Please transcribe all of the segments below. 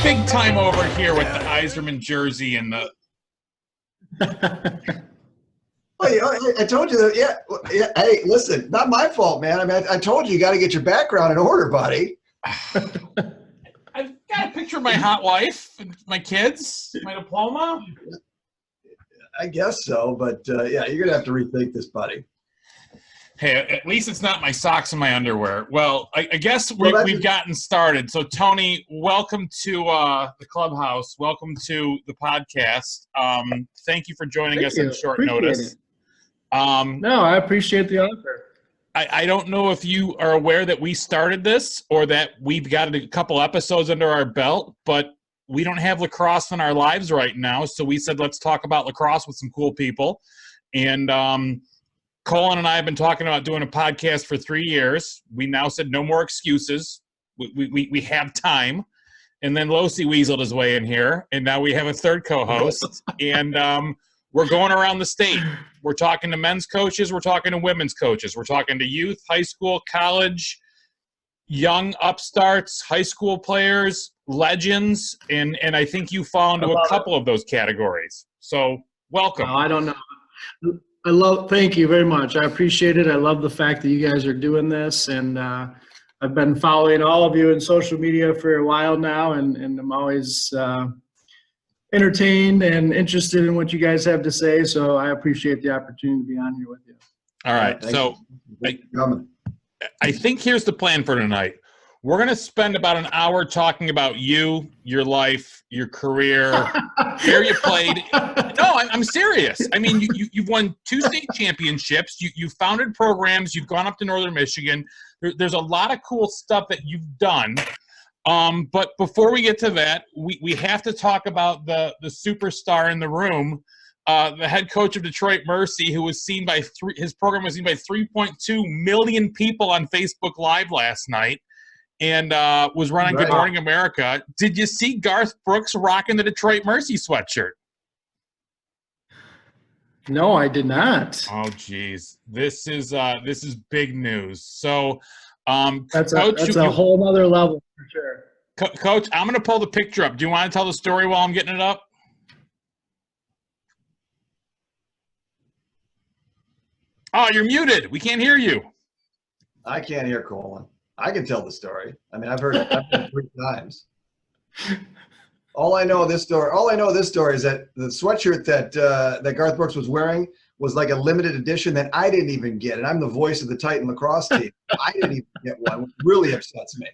big time over here with the Iserman jersey and the. I told you that. Yeah. Hey, listen, not my fault, man. I mean, I told you got to get your background in order, buddy. I've got a picture of my hot wife, my kids, my diploma. I guess so, but yeah, you're gonna have to rethink this, buddy. Hey, at least it's not my socks and my underwear. Well, I guess we've gotten started. So, Tony, welcome to the clubhouse. Welcome to the podcast. Thank you for joining us on short notice. No, I appreciate the offer. I don't know if you are aware that we started this or that we've got a couple episodes under our belt, but we don't have lacrosse in our lives right now. So we said, let's talk about lacrosse with some cool people. And Colin and I have been talking about doing a podcast for 3 years. We now said no more excuses. We have time. And then Locy weaseled his way in here. And now we have a third co-host. And we're going around the state. We're talking to men's coaches. We're talking to women's coaches. We're talking to youth, high school, college, young upstarts, high school players, legends. And I think you fall into a couple of those categories. So welcome. I don't know. Thank you very much. I appreciate it. I love the fact that you guys are doing this. And I've been following all of you in social media for a while now. And I'm always entertained and interested in what you guys have to say. So I appreciate the opportunity to be on here with you. All right. So I think here's the plan for tonight. We're going to spend about an hour talking about you, your life, your career, where you played. No, I'm serious. I mean, you've won 2 state championships. You've founded programs. You've gone up to Northern Michigan. There's a lot of cool stuff that you've done. But before we get to that, we have to talk about the superstar in the room, the head coach of Detroit Mercy, who was seen by his program was seen by 3.2 million people on Facebook Live last night, and was running Good Morning America. Did you see Garth Brooks rocking the Detroit Mercy sweatshirt? No, I did not. Oh, geez, this is big news. So. That's Coach, a whole other level for sure. Coach, I'm going to pull the picture up. Do you want to tell the story while I'm getting it up? Oh, you're muted. We can't hear you. I can't hear Colin. I can tell the story. I mean, I've heard it 3 times. All I know of this story is that the sweatshirt that Garth Brooks was wearing was like a limited edition that I didn't even get. And I'm the voice of the Titan lacrosse team. I didn't even get one, which really upsets me.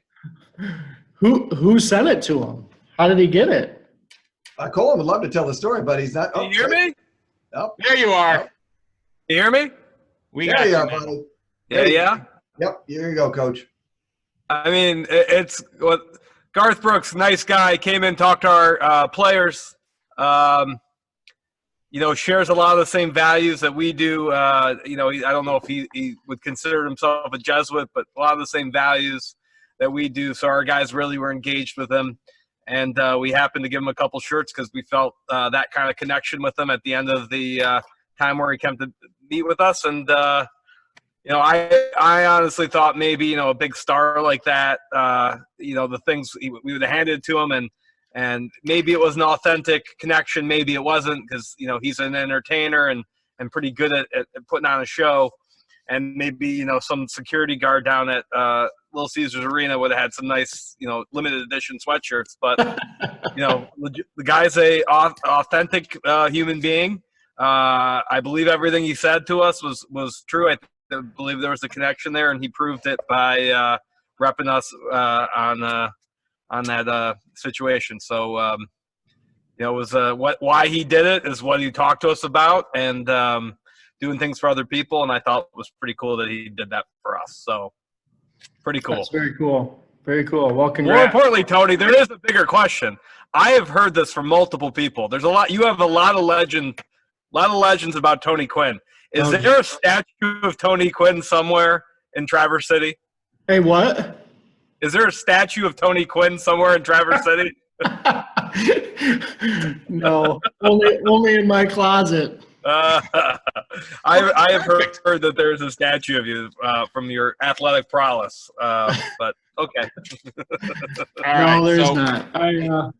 Who sent it to him? How did he get it? Colin would love to tell the story, but he's not. Can you hear me? Oh. There you are. Oh. You hear me? There you are, buddy. Yeah. Yep, here you go, Coach. I mean, it's what Garth Brooks, nice guy, came in, talked to our players. Shares a lot of the same values that we do. I don't know if he would consider himself a Jesuit, but a lot of the same values that we do. So our guys really were engaged with him. And we happened to give him a couple shirts because we felt that kind of connection with him at the end of the time where he came to meet with us. And, I honestly thought maybe, a big star like that, the things we would have handed to him and maybe it was an authentic connection. Maybe it wasn't because, he's an entertainer and pretty good at putting on a show. And maybe, some security guard down at Little Caesars Arena would have had some nice, limited edition sweatshirts. But, the guy's a authentic human being. I believe everything he said to us was true. I believe there was a connection there, and he proved it by repping us on that situation. So, it was why he did it is what he talked to us about, and doing things for other people. And I thought it was pretty cool that he did that for us. So pretty cool. That's very cool. Very cool. Well, congrats. More importantly, Tony, there is a bigger question. I have heard this from multiple people. There's a lot. You have a lot of legends about Tony Quinn. Is there a statue of Tony Quinn somewhere in Traverse City? Hey, what? Is there a statue of Tony Quinn somewhere in Traverse City? No, only in my closet. I have heard that there's a statue of you from your athletic prowess, but okay. All right, No, there's so not.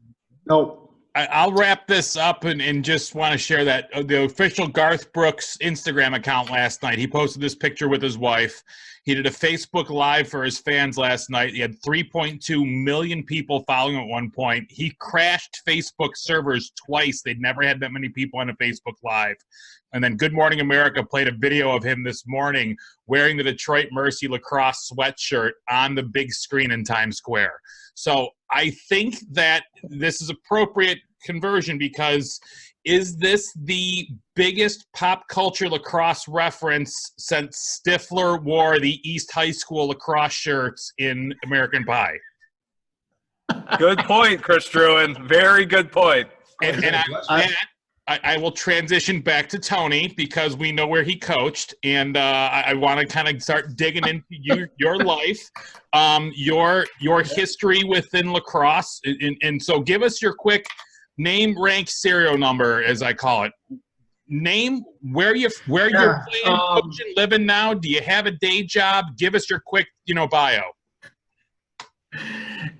Nope. I'll wrap this up and just want to share that the official Garth Brooks Instagram account last night, he posted this picture with his wife. He did a Facebook Live for his fans last night. He had 3.2 million people following him at one point. He crashed Facebook servers twice. They'd never had that many people on a Facebook Live. And then Good Morning America played a video of him this morning wearing the Detroit Mercy lacrosse sweatshirt on the big screen in Times Square. So I think that this is appropriate conversion because is this the biggest pop culture lacrosse reference since Stifler wore the East High School lacrosse shirts in American Pie? Good point, Chris Drouin. Very good point. And I will transition back to Tony because we know where he coached, and I want to kind of start digging into your life, your history within lacrosse, and so give us your quick name, rank, serial number, as I call it. Name where you're playing, coaching, living now. Do you have a day job? Give us your quick, bio.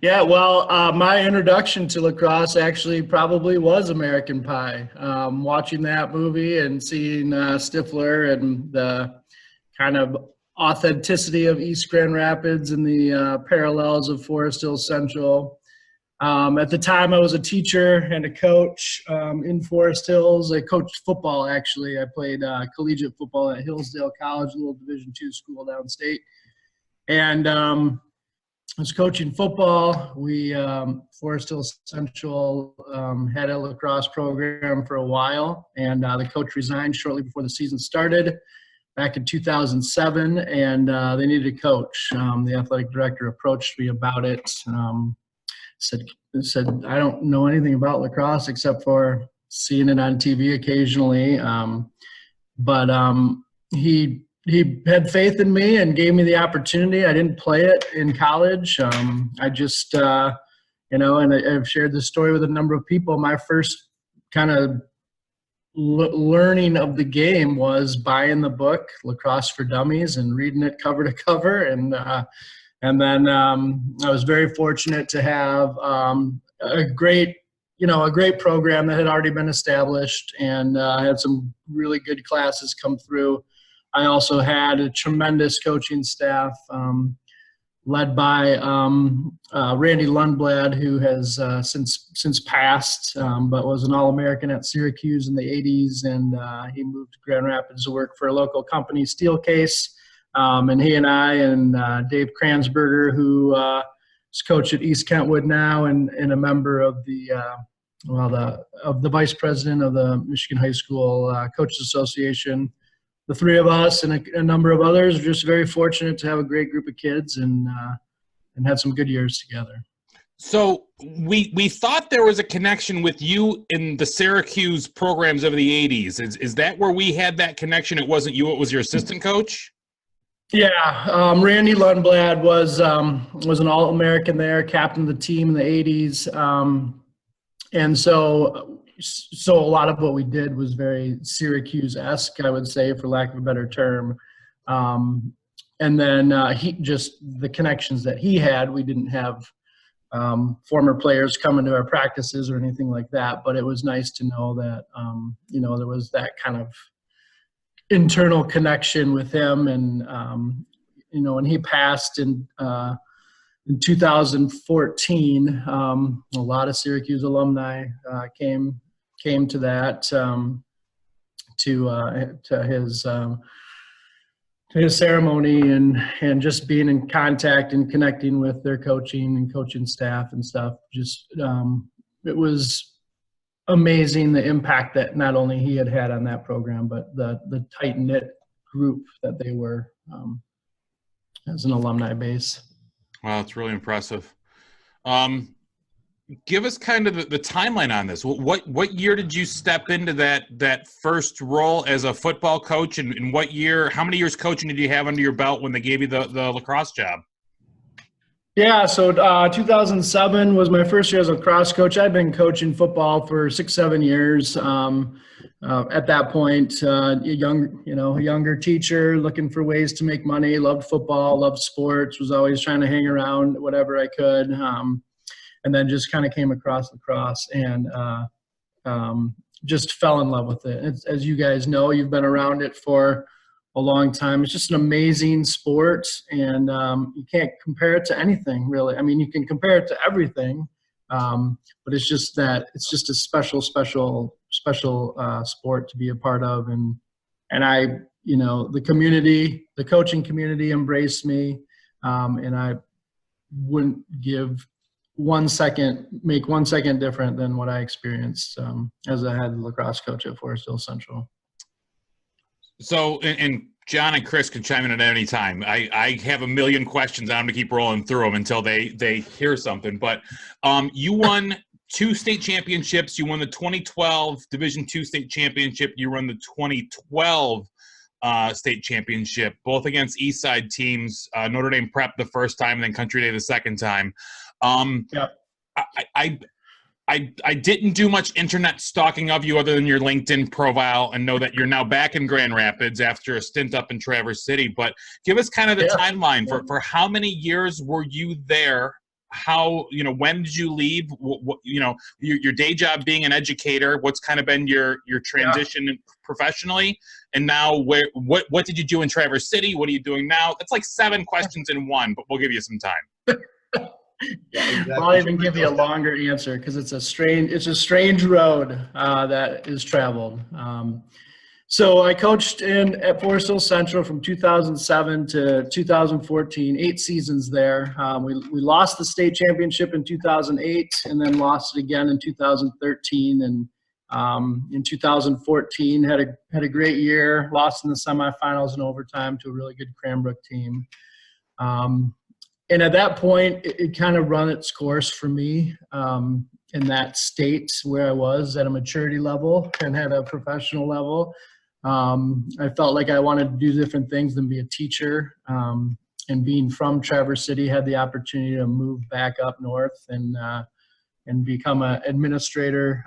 Yeah, well, my introduction to lacrosse actually probably was American Pie. Watching that movie and seeing Stifler and the kind of authenticity of East Grand Rapids and the parallels of Forest Hill Central. At the time, I was a teacher and a coach in Forest Hills. I coached football, actually. I played collegiate football at Hillsdale College, a little Division II school downstate. And I was coaching football. We, Forest Hill Central, had a lacrosse program for a while, and the coach resigned shortly before the season started back in 2007, and they needed a coach. The athletic director approached me about it. Said, I don't know anything about lacrosse except for seeing it on TV occasionally. But he had faith in me and gave me the opportunity. I didn't play it in college. I just, and I've shared this story with a number of people. My first kind of learning of the game was buying the book Lacrosse for Dummies and reading it cover to cover. And then I was very fortunate to have a great program that had already been established, and I had some really good classes come through. I also had a tremendous coaching staff led by Randy Lundblad, who has since passed, but was an All-American at Syracuse in the 80s, and he moved to Grand Rapids to work for a local company, Steelcase. And he and I and Dave Kransberger, who is coach at East Kentwood now and a member of the vice president of the Michigan High School Coaches Association. The three of us and a number of others are just very fortunate to have a great group of kids and had some good years together. So we thought there was a connection with you in the Syracuse programs of the 80s. Is that where we had that connection? It wasn't you, it was your assistant coach? Yeah, Randy Lundblad was an All-American there, captain of the team in the 80s. And so a lot of what we did was very Syracuse-esque, I would say, for lack of a better term. And then the connections that he had, we didn't have former players coming to our practices or anything like that, but it was nice to know that, there was that kind of internal connection with him. And, when he passed in 2014, a lot of Syracuse alumni came to that, to his ceremony and just being in contact and connecting with their coaching staff and stuff. Just, it was amazing the impact that not only he had on that program, but the tight-knit group that they were as an alumni base. Wow, it's really impressive. Give us kind of the timeline on this. What year did you step into that first role as a football coach, and what year? How many years coaching did you have under your belt when they gave you the lacrosse job? Yeah, so 2007 was my first year as a lacrosse coach. I'd been coaching football for 6-7 years. at that point, a younger teacher looking for ways to make money, loved football, loved sports, was always trying to hang around whatever I could. And then just kind of came across lacrosse and just fell in love with it. As you guys know, you've been around it for a long time. It's just an amazing sport, and you can't compare it to anything, really. I mean, you can compare it to everything, but it's just a special sport to be a part of. And I, the community, the coaching community embraced me, and I wouldn't make 1 second different than what I experienced as a head lacrosse coach at Forest Hill Central. So, and John and Chris can chime in at any time. I have a million questions. I'm going to keep rolling through them until they hear something. But you won 2 state championships. You won the 2012 Division II state championship. You won the 2012 state championship, both against East Side teams. Notre Dame Prep the first time, and then Country Day the second time. Yep. I didn't do much internet stalking of you other than your LinkedIn profile, and know that you're now back in Grand Rapids after a stint up in Traverse City. But give us kind of the timeline for how many years were you there? How, when did you leave? What, your day job being an educator, what's kind of been your transition professionally? And now what did you do in Traverse City? What are you doing now? That's like 7 questions in one, but we'll give you some time. Yeah, exactly. I'll even give you a longer answer because it's a strange road that is traveled. So I coached at Forest Hill Central from 2007 to 2014, 8 seasons there. We lost the state championship in 2008 and then lost it again in 2013. And in 2014 had a great year, lost in the semifinals and overtime to a really good Cranbrook team. And at that point, it kind of run its course for me in that state where I was at a maturity level and at a professional level. I felt like I wanted to do different things than be a teacher. And being from Traverse City, had the opportunity to move back up north and become an administrator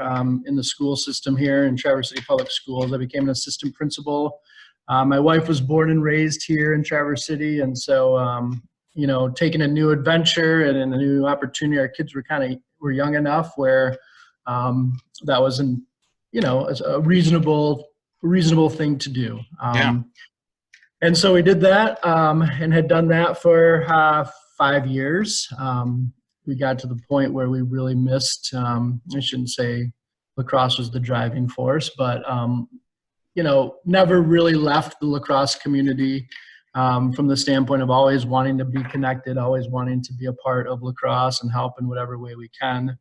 in the school system here in Traverse City Public Schools. I became an assistant principal. My wife was born and raised here in Traverse City, and so taking a new adventure and a new opportunity. Our kids were young enough where that was a reasonable thing to do. And so we did that and had done that for 5 years. We got to the point where we really missed, I shouldn't say lacrosse was the driving force, but never really left the lacrosse community. From the standpoint of always wanting to be connected, always wanting to be a part of lacrosse and help in whatever way we can.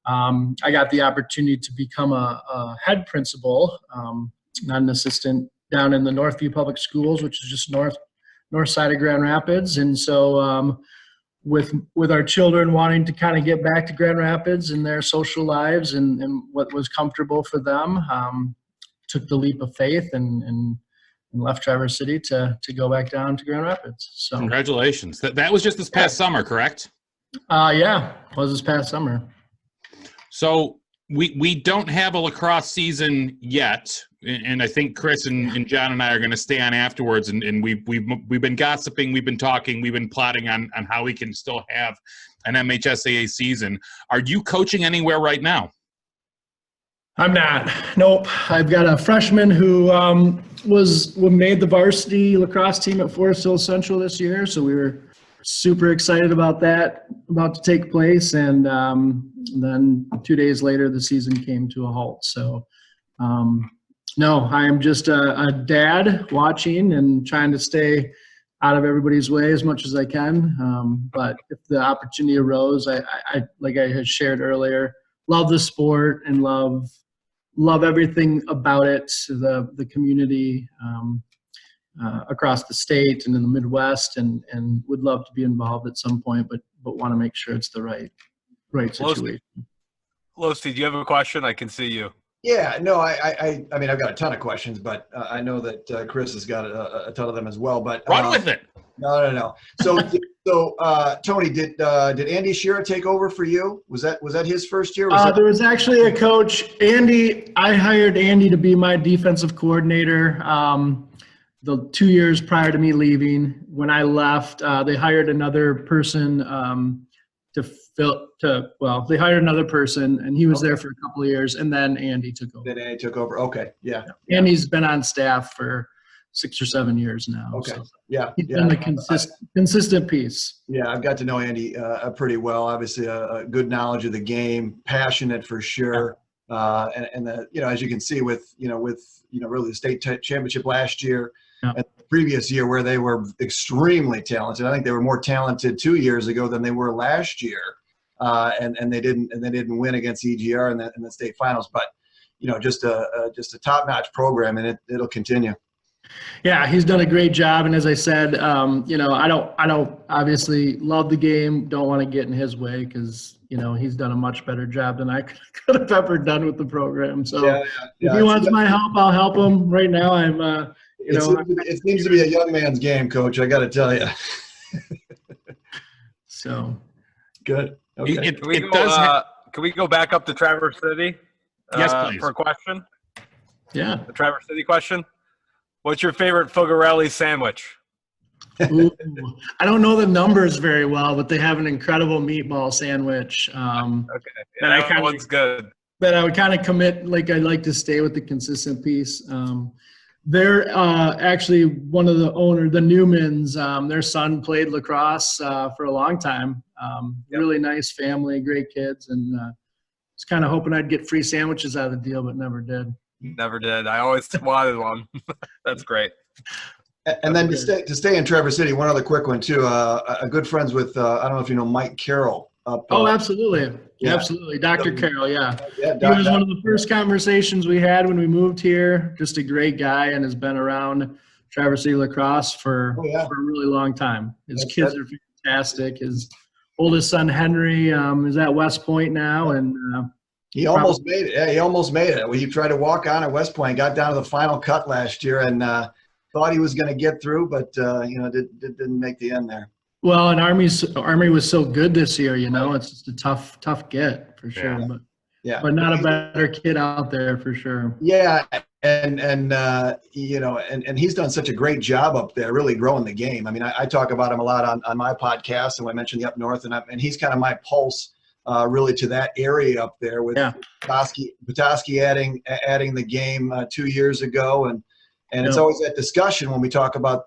I got the opportunity to become a head principal, not an assistant, down in the Northview Public Schools, which is just north side of Grand Rapids. And so with our children wanting to kind of get back to Grand Rapids and their social lives and what was comfortable for them, took the leap of faith and left Traverse City to go back down to Grand Rapids. So congratulations. That was just this past summer, correct? Yeah, it was this past summer. So we don't have a lacrosse season yet, and I think Chris and John and I are going to stay on afterwards, and we've been gossiping, we've been talking, we've been plotting on how we can still have an MHSAA season. Are you coaching anywhere right now? I'm not. Nope. I've got a freshman who made the varsity lacrosse team at Forest Hill Central this year, so we were super excited about that, about to take place. And then 2 days later, the season came to a halt. So, no, I am just a dad watching and trying to stay out of everybody's way as much as I can. But if the opportunity arose, I like I had shared earlier, love the sport and love everything about it, the community across the state and in the Midwest, and would love to be involved at some point, but want to make sure it's the right situation. Locy, do you have a question? I can see you. Yeah, no, I mean, I've got a ton of questions, but I know that Chris has got a ton of them as well. But run with it. No. So So, Tony, did Andy Shearer take over for you? Was that his first year? There was actually a coach, Andy. I hired Andy to be my defensive coordinator. The 2 years prior to me leaving, when I left, they hired another person they hired another person, and he was there for a couple of years, and then Andy took over. Then Andy took over. Okay, yeah. Andy's been on staff for 6 or 7 years now. Okay, so yeah. he's been the consistent piece. Yeah, I've got to know Andy pretty well. Obviously, a good knowledge of the game, passionate for sure, and as you can see with really the state championship last year. Yeah. And the previous year where they were extremely talented. I think they were more talented 2 years ago than they were last year, and they didn't win against EGR in the state finals. But just a top-notch program, and it'll continue. Yeah, he's done a great job, and as I said, I don't obviously love the game. Don't want to get in his way because he's done a much better job than I could have ever done with the program. So if he wants my help, I'll help him. Right now, I'm. It seems to be a young man's game, Coach. I got to tell you. So good. Okay. Can we go back up to Traverse City? Yes, please. For a question. Yeah. The Traverse City question. What's your favorite Fogarelli sandwich? Ooh, I don't know the numbers very well, but they have an incredible meatball sandwich. Okay. Yeah, that one's good. But I would kind of commit, I'd like to stay with the consistent piece. They're actually one of the Newmans, their son played lacrosse for a long time. Really nice family, great kids, and was kind of hoping I'd get free sandwiches out of the deal, but never did. Never did. I always wanted one. That's great. And then to stay in Traverse City, one other quick one too. A good friends with I don't know if you know Mike Carroll. Absolutely. Yeah. Absolutely. Dr. Carroll, yeah. Yeah, He was one of the first conversations we had when we moved here. Just a great guy and has been around Traverse City Lacrosse for a really long time. His kids are fantastic. His oldest son, Henry, is at West Point now. And he almost made it. Yeah, he almost made it. He tried to walk on at West Point, got down to the final cut last year, and thought he was going to get through, but didn't make the end there. Well, and Army was so good this year, it's just a tough get for sure. Yeah. But not a better kid out there for sure. Yeah, and he's done such a great job up there, really growing the game. I mean, I talk about him a lot on my podcast, and I mentioned the Up North, and he's kind of my pulse really to that area up there with Petoskey adding the game 2 years ago, and it's always that discussion when we talk about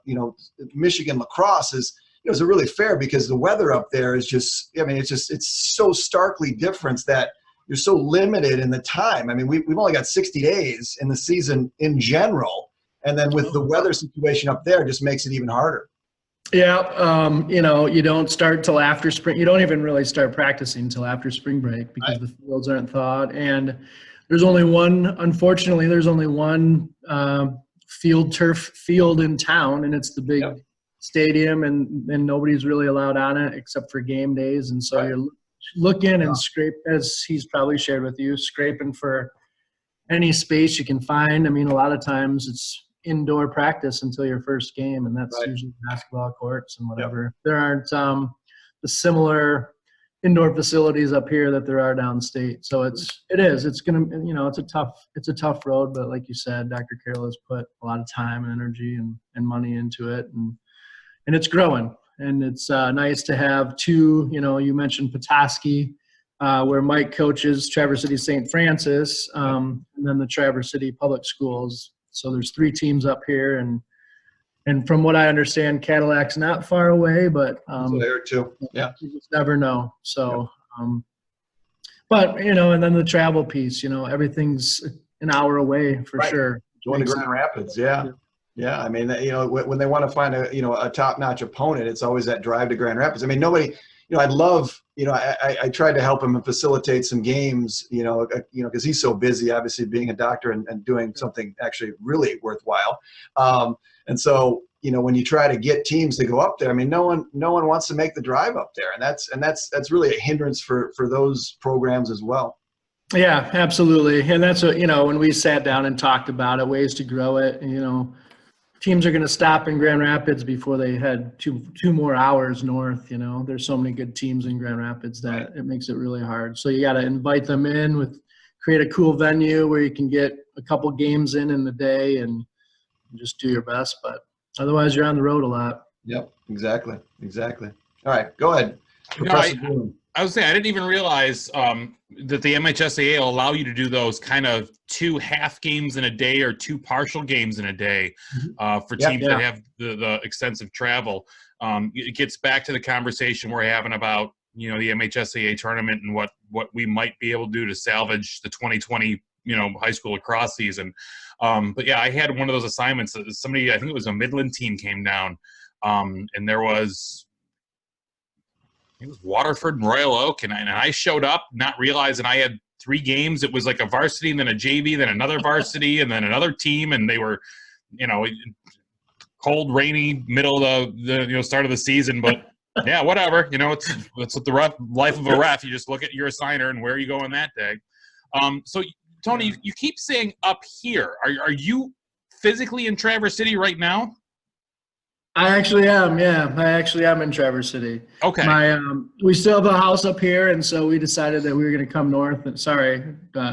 Michigan lacrosse is. Is it really fair because the weather up there is just, it's so starkly different that you're so limited in the time. I mean, we've only got 60 days in the season in general. And then with the weather situation up there, it just makes it even harder. Yeah. You don't start till after spring. You don't even really start practicing until after spring break because the fields aren't thawed. And there's only one turf field in town, and it's the big stadium, and nobody's really allowed on it except for game days. And so you're looking and scrape, as he's probably shared with you, scraping for any space you can find. I mean, a lot of times it's indoor practice until your first game, and that's usually basketball courts and whatever. There aren't the similar indoor facilities up here that there are downstate. So it's a tough road, but like you said, Dr. Carroll has put a lot of time and energy and money into it, and it's growing. And it's nice to have two, you mentioned Petoskey, where Mike coaches Traverse City St. Francis, and then the Traverse City Public Schools. So there's 3 teams up here, and from what I understand, Cadillac's not far away, but there too. Yeah, you just never know. So, but and then the travel piece, everything's an hour away for sure. Going to Grand Rapids, yeah. I mean, when they want to find a top-notch opponent, it's always that drive to Grand Rapids. I mean, nobody, I'd love, I tried to help him and facilitate some games, because he's so busy, obviously being a doctor and doing something actually really worthwhile. And so, when you try to get teams to go up there, I mean, no one wants to make the drive up there, and that's really a hindrance for those programs as well. Yeah, absolutely. And that's what, when we sat down and talked about it, ways to grow it, teams are going to stop in Grand Rapids before they head two more hours north. You know, there's so many good teams in Grand Rapids that it makes it really hard. So you got to invite them in create a cool venue where you can get a couple games in the day and just do your best. But otherwise, you're on the road a lot. Yep, exactly. All right, go ahead. No, I was saying I didn't even realize that the MHSAA will allow you to do those kind of 2 half games in a day or 2 partial games in a day for teams that have the extensive travel. It gets back to the conversation we're having about the MHSAA tournament and what we might be able to do to salvage the 2020 high school lacrosse season. But yeah, I had one of those assignments. Somebody, I think it was a Midland team, came down, and there was. It was Waterford and Royal Oak, and I showed up not realizing I had 3 games. It was like a varsity and then a JV, then another varsity, and then another team, and they were, cold, rainy, middle of the start of the season. But yeah, whatever. It's the life of a ref. You just look at your assigner and where are you going that day. So Tony, you keep saying up here. Are you physically in Traverse City right now? I actually am, yeah. I actually am in Traverse City. Okay. We still have a house up here, and so we decided that we were going to come north.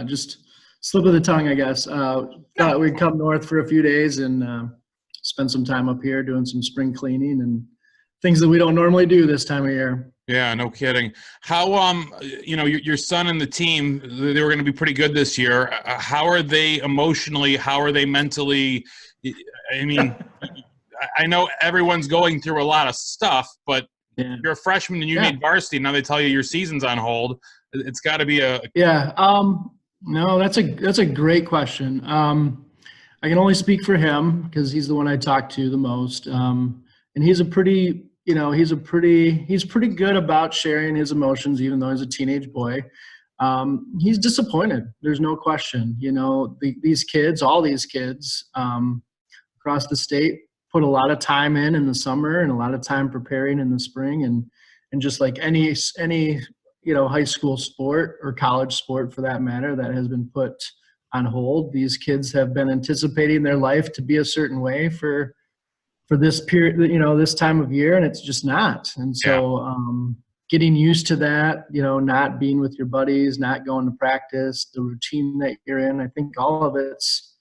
Just slip of the tongue, I guess. Thought we'd come north for a few days and spend some time up here doing some spring cleaning and things that we don't normally do this time of year. Yeah, no kidding. How your son and the team, they were going to be pretty good this year. How are they emotionally? How are they mentally? I mean. I know everyone's going through a lot of stuff, but you're a freshman and you made varsity. Now they tell you your season's on hold. It's got to be a no, that's a great question. I can only speak for him because he's the one I talk to the most. And he's pretty good about sharing his emotions, even though he's a teenage boy. He's disappointed. There's no question. All these kids across the state put a lot of time in the summer and a lot of time preparing in the spring, and just like any high school sport or college sport for that matter that has been put on hold, these kids have been anticipating their life to be a certain way for this period, this time of year, and it's just not. And so getting used to that, not being with your buddies, not going to practice, the routine that you're in, I think all of it's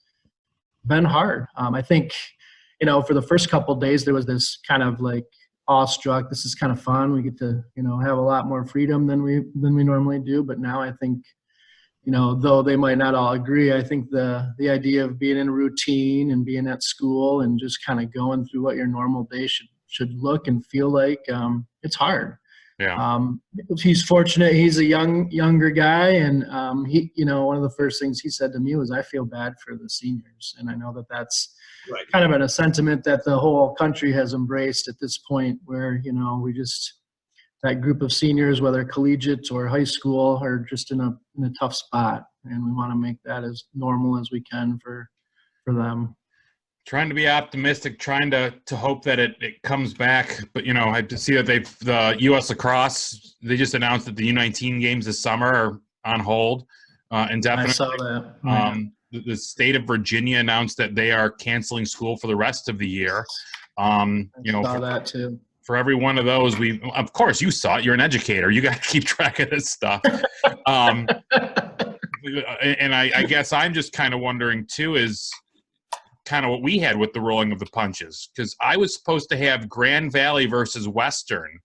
been hard. I think for the first couple of days, there was this kind of like awestruck. This is kind of fun. We get to, have a lot more freedom than we normally do. But now I think, though they might not all agree, I think the idea of being in a routine and being at school and just kind of going through what your normal day should look and feel like, it's hard. Yeah. He's fortunate. He's a younger guy, and he, one of the first things he said to me was, "I feel bad for the seniors," and I know that that's kind of a sentiment that the whole country has embraced at this point, where that group of seniors, whether collegiate or high school, are just in a tough spot, and we want to make that as normal as we can for them. Trying to be optimistic, trying to hope that it comes back. But, I see that the U.S. Lacrosse, they just announced that the U19 games this summer are on hold indefinitely. I saw that. The state of Virginia announced that they are canceling school for the rest of the year. I saw that too. For every one of those, of course, you saw it. You're an educator. You got to keep track of this stuff. And I guess I'm just kind of wondering too is kind of what we had with the rolling of the punches, because I was supposed to have Grand Valley versus Western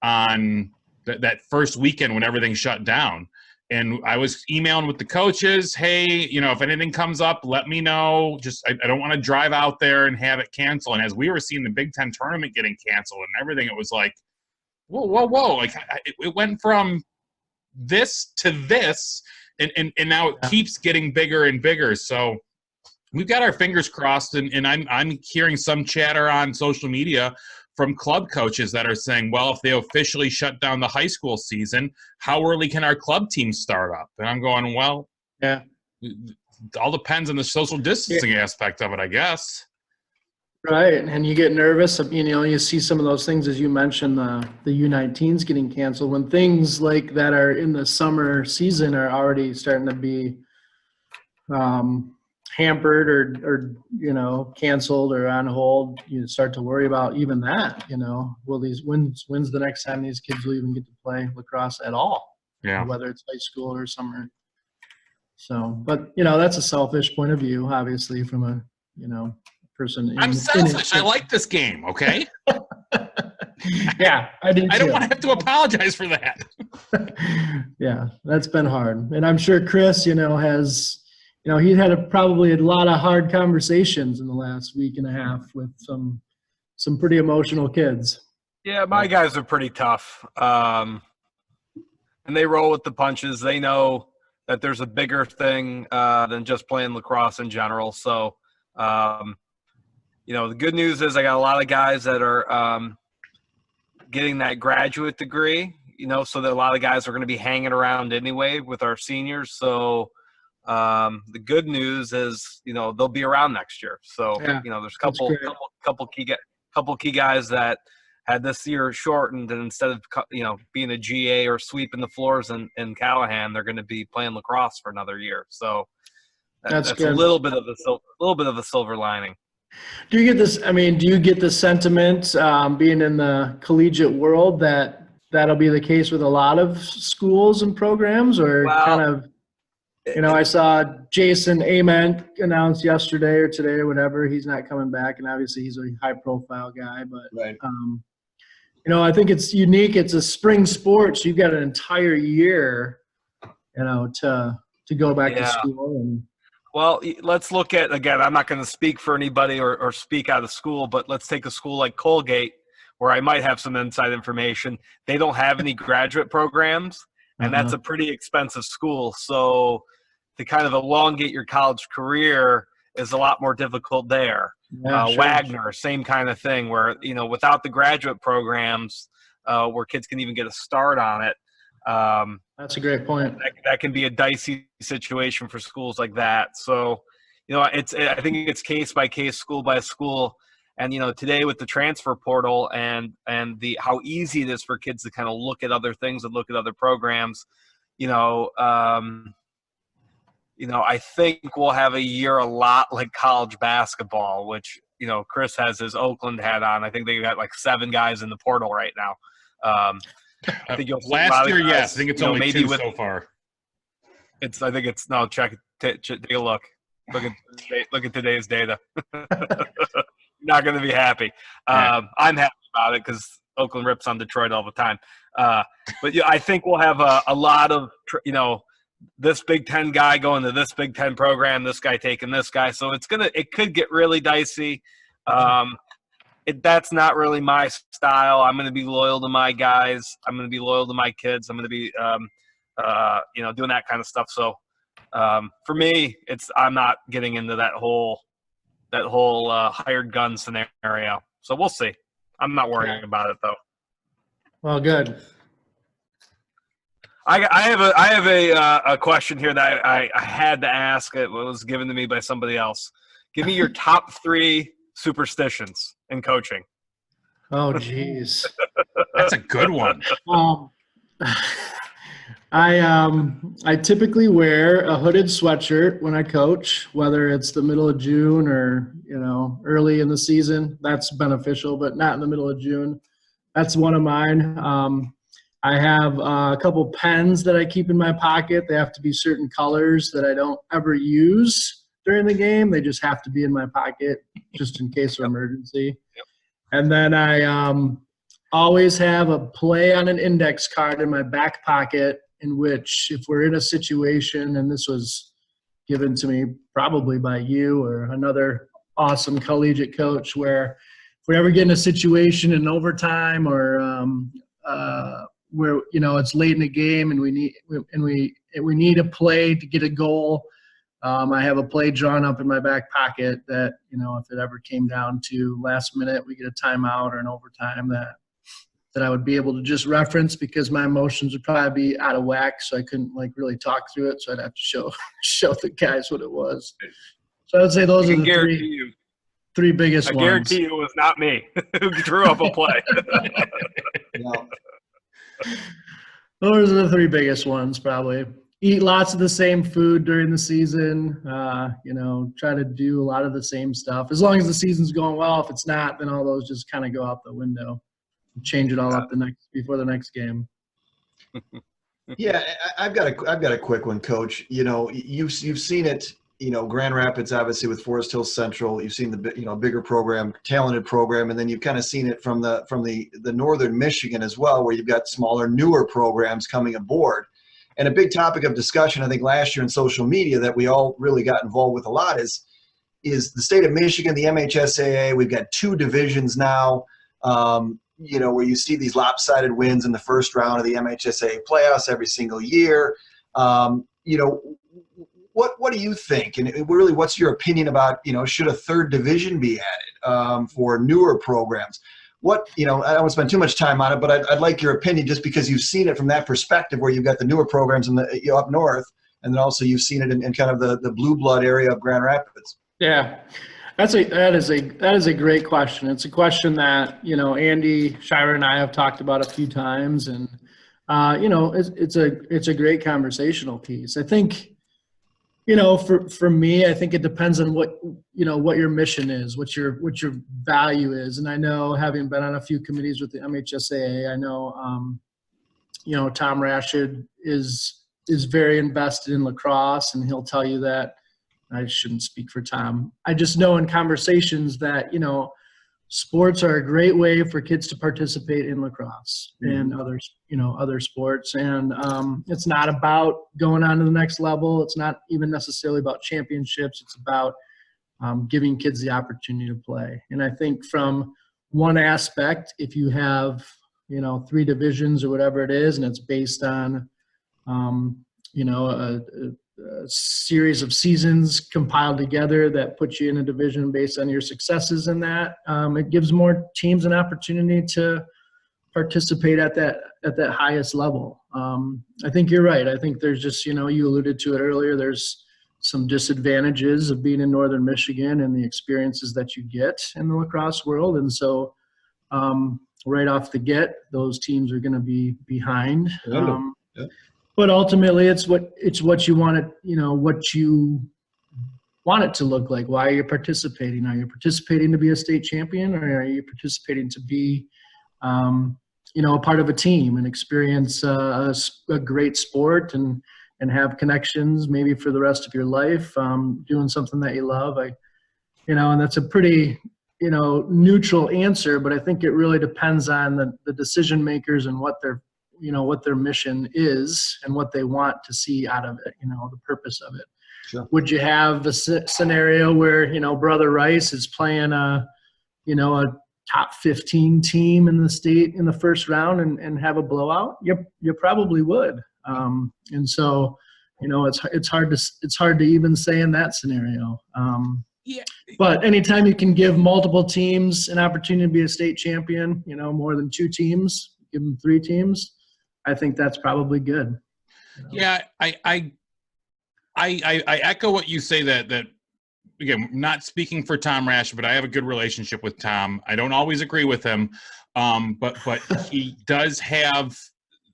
on that first weekend when everything shut down. And I was emailing with the coaches, hey, if anything comes up, let me know. Just I don't want to drive out there and have it cancel. And as we were seeing the Big Ten tournament getting canceled and everything, it was like, whoa. Like it went from this to this, and now it keeps getting bigger and bigger. So we've got our fingers crossed, and I'm hearing some chatter on social media from club coaches that are saying, well, if they officially shut down the high school season, how early can our club team start up? And I'm going, well, it all depends on the social distancing aspect of it, I guess. Right, and you get nervous. You see some of those things, as you mentioned, the U19s getting canceled. When things like that are in the summer season are already starting to be hampered or canceled or on hold, you start to worry about even that. Will these when's the next time these kids will even get to play lacrosse at all? Yeah. Whether it's high school or summer. So, but that's a selfish point of view, obviously, from a person. I'm selfish. I like this game. Okay. Yeah, I do. I don't want to have to apologize for that. Yeah, that's been hard, and I'm sure Chris, has, he had probably a lot of hard conversations in the last week and a half with some pretty emotional kids. Yeah, my guys are pretty tough, and they roll with the punches. They know that there's a bigger thing than just playing lacrosse in general. So, the good news is I got a lot of guys that are getting that graduate degree, so that a lot of guys are going to be hanging around anyway with our seniors. So the good news is, they'll be around next year. So, Yeah, there's a couple key guys that had this year shortened, and instead of, being a GA or sweeping the floors in Callahan, they're going to be playing lacrosse for another year. So that's good. a little bit of a silver lining. Do you get this? Do you get the sentiment, being in the collegiate world, that that'll be the case with a lot of schools and programs, or kind of? I saw Jason Ament announce yesterday or today or whatever he's not coming back, and obviously he's a high-profile guy. But Right. I think it's unique. It's a spring sport, so you've got an entire year, to go back to school and. Well, let's look at, again, I'm not going to speak for anybody or speak out of school, but let's take a school like Colgate, where I might have some inside information. They don't have any graduate programs, and that's a pretty expensive school. So to kind of elongate your college career is a lot more difficult there. Yeah, sure. Wagner, same kind of thing, where, without the graduate programs, where kids can even get a start on it, that's a great point. That can be a dicey situation for schools like that. So, I think it's case by case, school by school. And, today with the transfer portal and how easy it is for kids to kind of look at other things and look at other programs, I think we'll have a year a lot like college basketball, which, Chris has his Oakland hat on. I think they got like 7 guys in the portal right now. I think last year, guys, yes. I think it's only maybe 2 so far. Take a look. Look at today's data. Not going to be happy. I'm happy about it because Oakland rips on Detroit all the time. But I think we'll have a lot of this Big Ten guy going to this Big Ten program, this guy taking this guy. So it could get really dicey. That's not really my style. I'm going to be loyal to my guys. I'm going to be loyal to my kids. I'm going to be, doing that kind of stuff. So for me, I'm not getting into that whole hired gun scenario. So we'll see. I'm not worrying about it though. Well, good. I have a question here that I had to ask. It was given to me by somebody else. Give me your top 3 superstitions in coaching. Oh, geez. That's a good one. I typically wear a hooded sweatshirt when I coach, whether it's the middle of June or, early in the season. That's beneficial, but not in the middle of June. That's one of mine. I have a couple pens that I keep in my pocket. They have to be certain colors that I don't ever use during the game. They just have to be in my pocket just in case of emergency. Yep. And then I always have a play on an index card in my back pocket, in which if we're in a situation, and this was given to me probably by you or another awesome collegiate coach, where if we ever get in a situation in overtime or where it's late in the game and we need a play to get a goal, I have a play drawn up in my back pocket that if it ever came down to last minute, we get a timeout or an overtime, that I would be able to just reference, because my emotions would probably be out of whack, so I couldn't really talk through it. So I'd have to show the guys what it was. So I would say those are the 3 biggest ones. I guarantee you it was not me who drew up a play. No. Those are the 3 biggest ones, probably. eat lots of the same food during the season, try to do a lot of the same stuff. As long as the season's going well, if it's not, then all those just kind of go out the window. Change it all up before the next game. Yeah, I've got a quick one, Coach. You've seen it. Grand Rapids, obviously, with Forest Hill Central. You've seen the bigger program, talented program, and then you've kind of seen it from the northern Michigan as well, where you've got smaller, newer programs coming aboard. And a big topic of discussion, I think, last year in social media that we all really got involved with a lot is the state of Michigan, the MHSAA. We've got 2 divisions now. Where you see these lopsided wins in the first round of the MHSAA playoffs every single year. What do you think? And really, what's your opinion about, should a 3rd division be added for newer programs? I don't want to spend too much time on it, but I'd like your opinion just because you've seen it from that perspective where you've got the newer programs in the up north, and then also you've seen it in kind of the blue blood area of Grand Rapids. Yeah. That is a great question. It's a question that, Andy Shire and I have talked about a few times, and it's a great conversational piece. I think, for me, I think it depends on what your mission is, what your value is. And I know, having been on a few committees with the MHSAA, I know Tom Rashid is very invested in lacrosse, and he'll tell you that. I shouldn't speak for Tom. I just know in conversations that, sports are a great way for kids to participate in lacrosse and other sports. And it's not about going on to the next level. It's not even necessarily about championships. It's about giving kids the opportunity to play. And I think from one aspect, if you have, 3 divisions or whatever it is, and it's based on, a series of seasons compiled together that put you in a division based on your successes in that. It gives more teams an opportunity to participate at that highest level. I think you're right. I think there's just, you alluded to it earlier, there's some disadvantages of being in northern Michigan and the experiences that you get in the lacrosse world. And so right off the get, those teams are going to be behind. But ultimately, it's what you want it, what you want it to look like. Why are you participating? Are you participating to be a state champion, or are you participating to be, a part of a team and experience a great sport and have connections maybe for the rest of your life, doing something that you love? And that's a pretty, neutral answer, but I think it really depends on the decision makers and what their mission is and what they want to see out of it, the purpose of it. Sure. Would you have the scenario where, Brother Rice is playing a top 15 team in the state in the first round and have a blowout? You probably would. And so, it's hard to even say in that scenario. Yeah. But anytime you can give multiple teams an opportunity to be a state champion, more than 2 teams, give them 3 teams, I think that's probably good. Yeah, I echo what you say that again, not speaking for Tom Rash, but I have a good relationship with Tom. I don't always agree with him, but he does have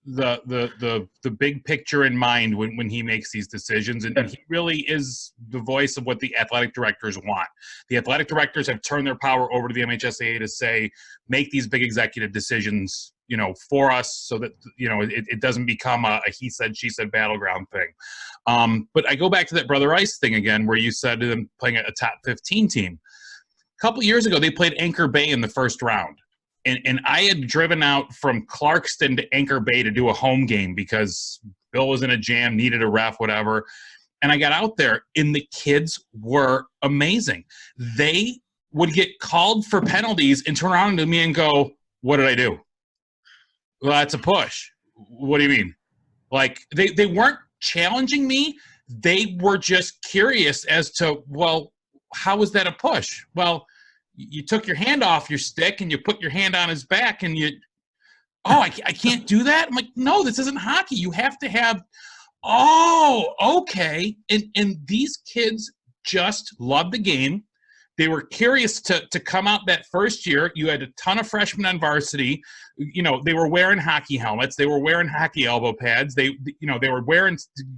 the big picture in mind when he makes these decisions, and he really is the voice of what the athletic directors want. The athletic directors have turned their power over to the MHSAA to say, make these big executive decisions, for us, so that it doesn't become a he said she said battleground thing. But I go back to that Brother Rice thing again, where you said them playing a top 15 team. A couple years ago, they played Anchor Bay in the first round. And I had driven out from Clarkston to Anchor Bay to do a home game because Bill was in a jam, needed a ref, whatever. And I got out there, and the kids were amazing. They would get called for penalties and turn around to me and go, "What did I do?" "Well, that's a push." "What do you mean?" Like, they weren't challenging me. They were just curious as to, well, how was that a push? "Well, you took your hand off your stick and you put your hand on his back and I can't do that?" I'm like, "No, this isn't hockey. You have to have," "Oh, okay." And these kids just love the game. They were curious to come out that first year. You had a ton of freshmen on varsity. You know, they were wearing hockey helmets. They were wearing hockey elbow pads. They were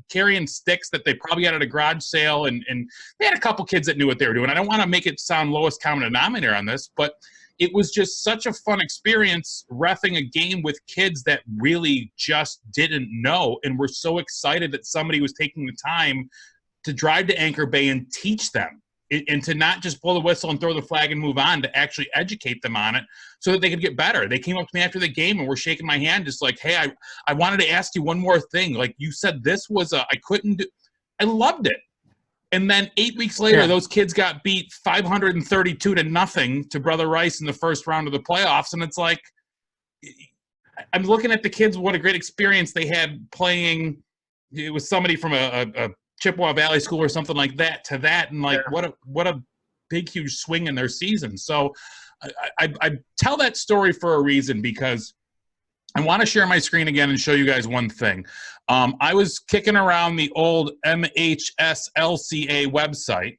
carrying sticks that they probably got at a garage sale. And they had a couple kids that knew what they were doing. I don't want to make it sound lowest common denominator on this, but it was just such a fun experience reffing a game with kids that really just didn't know and were so excited that somebody was taking the time to drive to Anchor Bay and teach them. And to not just blow the whistle and throw the flag and move on, to actually educate them on it so that they could get better. They came up to me after the game and were shaking my hand just like, hey, I wanted to ask you one more thing. Like you said, this was I loved it. And then 8 weeks later, those kids got beat 532-0 to Brother Rice in the first round of the playoffs. And it's like, I'm looking at the kids, what a great experience they had playing. It was somebody from a Chippewa Valley School or something like that to that, and like what a big huge swing in their season. So I tell that story for a reason, because I want to share my screen again and show you guys one thing. I was kicking around the old MHSLCA website,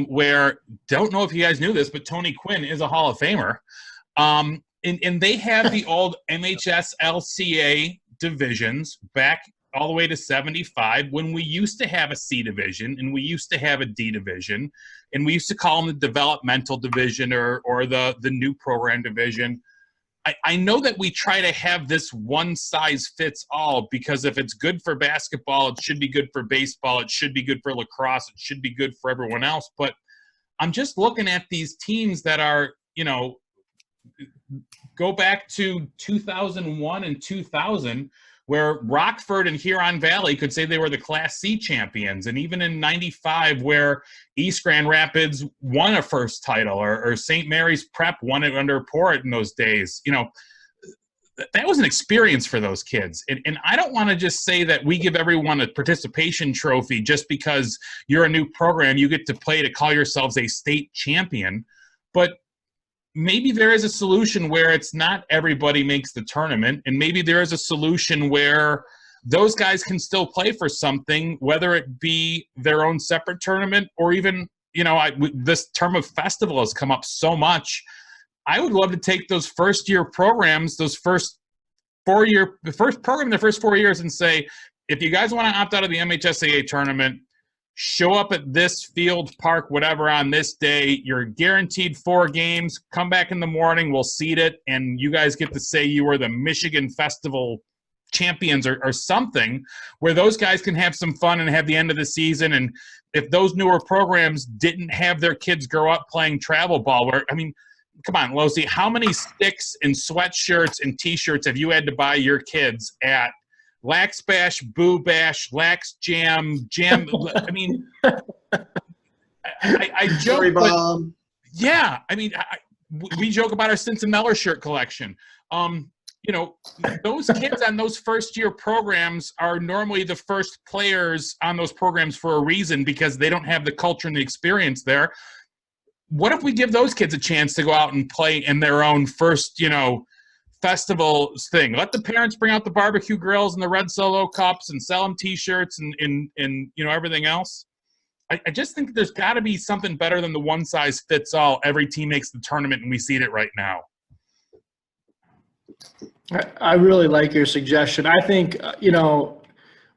where, don't know if you guys knew this, but Tony Quinn is a Hall of Famer, and they have the old MHSLCA divisions back all the way to 75, when we used to have a C division and we used to have a D division, and we used to call them the developmental division or the new program division. I know that we try to have this one size fits all, because if it's good for basketball, it should be good for baseball, it should be good for lacrosse, it should be good for everyone else. But I'm just looking at these teams that are, you know, go back to 2001 and 2000, where Rockford and Huron Valley could say they were the Class C champions. And even in 95, where East Grand Rapids won a first title, or St. Mary's Prep won it under Porritt in those days. You know, that was an experience for those kids. And I don't want to just say that we give everyone a participation trophy just because you're a new program, you get to play to call yourselves a state champion. But maybe there is a solution where it's not everybody makes the tournament, and maybe there is a solution where those guys can still play for something, whether it be their own separate tournament or even, you know, this term of festival has come up so much. I would love to take those first-year programs, the first 4 years, and say, if you guys want to opt out of the MHSAA tournament, show up at this field, park, whatever, on this day. You're guaranteed 4 games. Come back in the morning. We'll seed it, and you guys get to say you were the Michigan Festival champions or something, where those guys can have some fun and have the end of the season. And if those newer programs didn't have their kids grow up playing travel ball, where, I mean, come on, Locy, how many sticks and sweatshirts and T-shirts have you had to buy your kids at Lax Bash, Boo Bash, Lax Jam? I mean, I joke, but yeah, I mean, we joke about our Cincinnati shirt collection. You know, those kids on those first-year programs are normally the first players on those programs for a reason, because they don't have the culture and the experience there. What if we give those kids a chance to go out and play in their own first, you know, festival thing? Let the parents bring out the barbecue grills and the red Solo cups and sell them T-shirts and you know, everything else. I just think there's got to be something better than the one size fits all. Every team makes the tournament, and we see it right now. I really like your suggestion. I think, you know,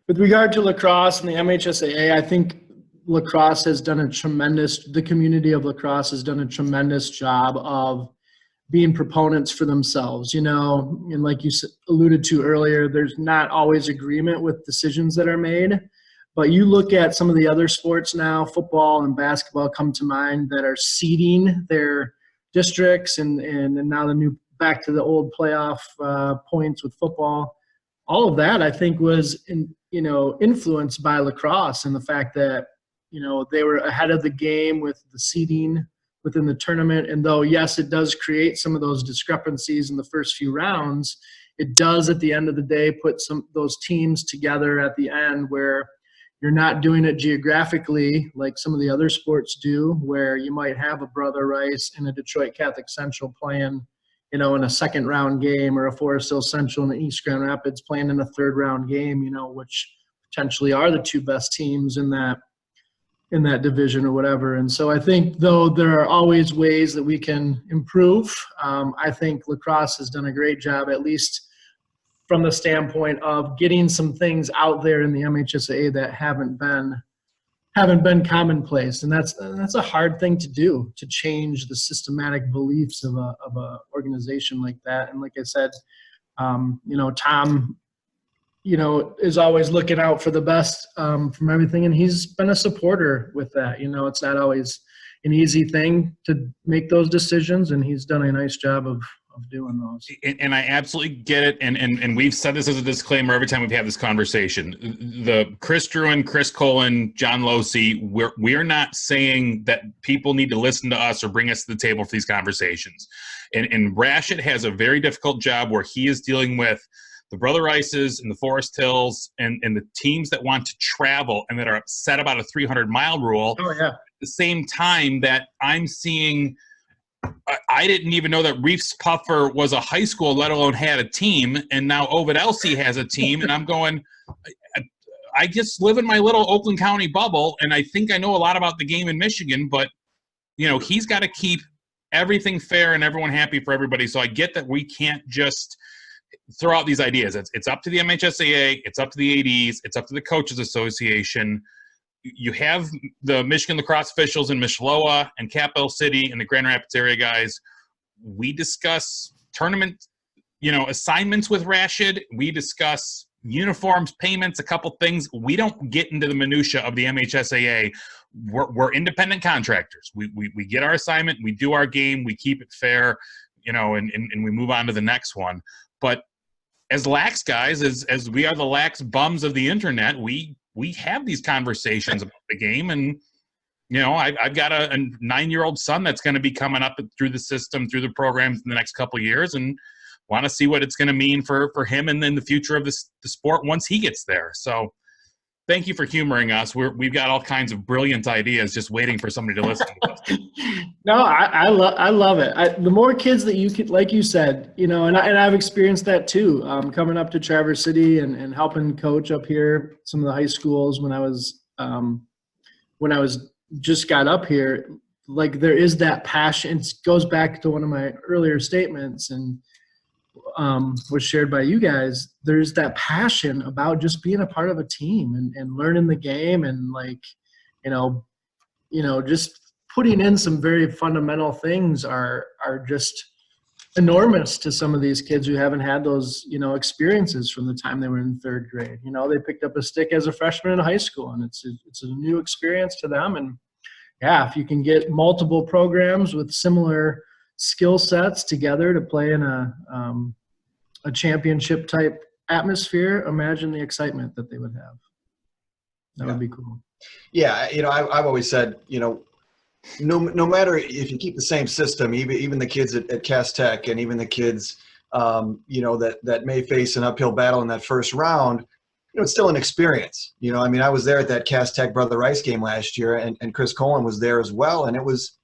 with regard to lacrosse and the MHSAA, I think lacrosse has done the community of lacrosse has done a tremendous job of being proponents for themselves, you know, and like you alluded to earlier, there's not always agreement with decisions that are made, but you look at some of the other sports now, football and basketball come to mind, that are seeding their districts, and now the new, back to the old playoff points with football. All of that, I think, was influenced by lacrosse, and the fact that, you know, they were ahead of the game with the seeding within the tournament. And though, yes, it does create some of those discrepancies in the first few rounds, it does at the end of the day put those teams together at the end, where you're not doing it geographically like some of the other sports do, where you might have a Brother Rice and a Detroit Catholic Central playing, you know, in a second round game, or a Forest Hill Central and an East Grand Rapids playing in a third round game, you know, which potentially are the two best teams in that in that division or whatever. And so I think, though there are always ways that we can improve, I think lacrosse has done a great job, at least from the standpoint of getting some things out there in the MHSAA that haven't been commonplace. And that's a hard thing to do, to change the systematic beliefs of a organization like that. And like I said, Tom, is always looking out for the best from everything. And he's been a supporter with that. It's not always an easy thing to make those decisions, and he's done a nice job of doing those. And I absolutely get it. And we've said this as a disclaimer every time we've had this conversation. The Chris Drouin, Chris Kolon, John Locy, we're not saying that people need to listen to us or bring us to the table for these conversations. And Rashid has a very difficult job where he is dealing with the Brother Rices and the Forest Hills and the teams that want to travel and that are upset about a 300-mile rule. Oh, yeah. At the same time that I'm seeing – I didn't even know that Reefs Puffer was a high school, let alone had a team, and now Ovid Elsie has a team, and I'm going – I just live in my little Oakland County bubble, and I think I know a lot about the game in Michigan, but, he's got to keep everything fair and everyone happy for everybody. So I get that we can't just – throw out these ideas. It's up to the MHSAA, it's up to the ADs, it's up to the Coaches Association. You have the Michigan lacrosse officials in Mishloa and Capital City and the Grand Rapids area guys. We discuss tournament, assignments with Rashid. We discuss uniforms, payments, a couple things. We don't get into the minutia of the MHSAA. We're independent contractors. We get our assignment, we do our game, we keep it fair, and we move on to the next one. But as lax guys, as we are the lax bums of the internet, we have these conversations about the game. And, I've got a 9-year-old son that's going to be coming up through the system, through the programs in the next couple of years, and want to see what it's going to mean for him and then the future of the sport once he gets there. So thank you for humoring us. We've got all kinds of brilliant ideas just waiting for somebody to listen to us. No, I love it. The more kids that you could, like you said, and I've experienced that too, coming up to Traverse City and helping coach up here, some of the high schools when I was just got up here. Like, there is that passion. It goes back to one of my earlier statements and was shared by you guys. There's that passion about just being a part of a team and learning the game and just putting in some very fundamental things are just enormous to some of these kids who haven't had those, experiences from the time they were in third grade. They picked up a stick as a freshman in high school, and it's a new experience to them. And yeah, if you can get multiple programs with similar skill sets together to play in a championship type atmosphere, imagine the excitement that they would have. That would be cool. Yeah, I've always said, no matter if you keep the same system, even the kids at Cass Tech and even the kids, that may face an uphill battle in that first round, it's still an experience. I was there at that Cass Tech Brother Rice game last year, and Chris Kolon was there as well, and it was,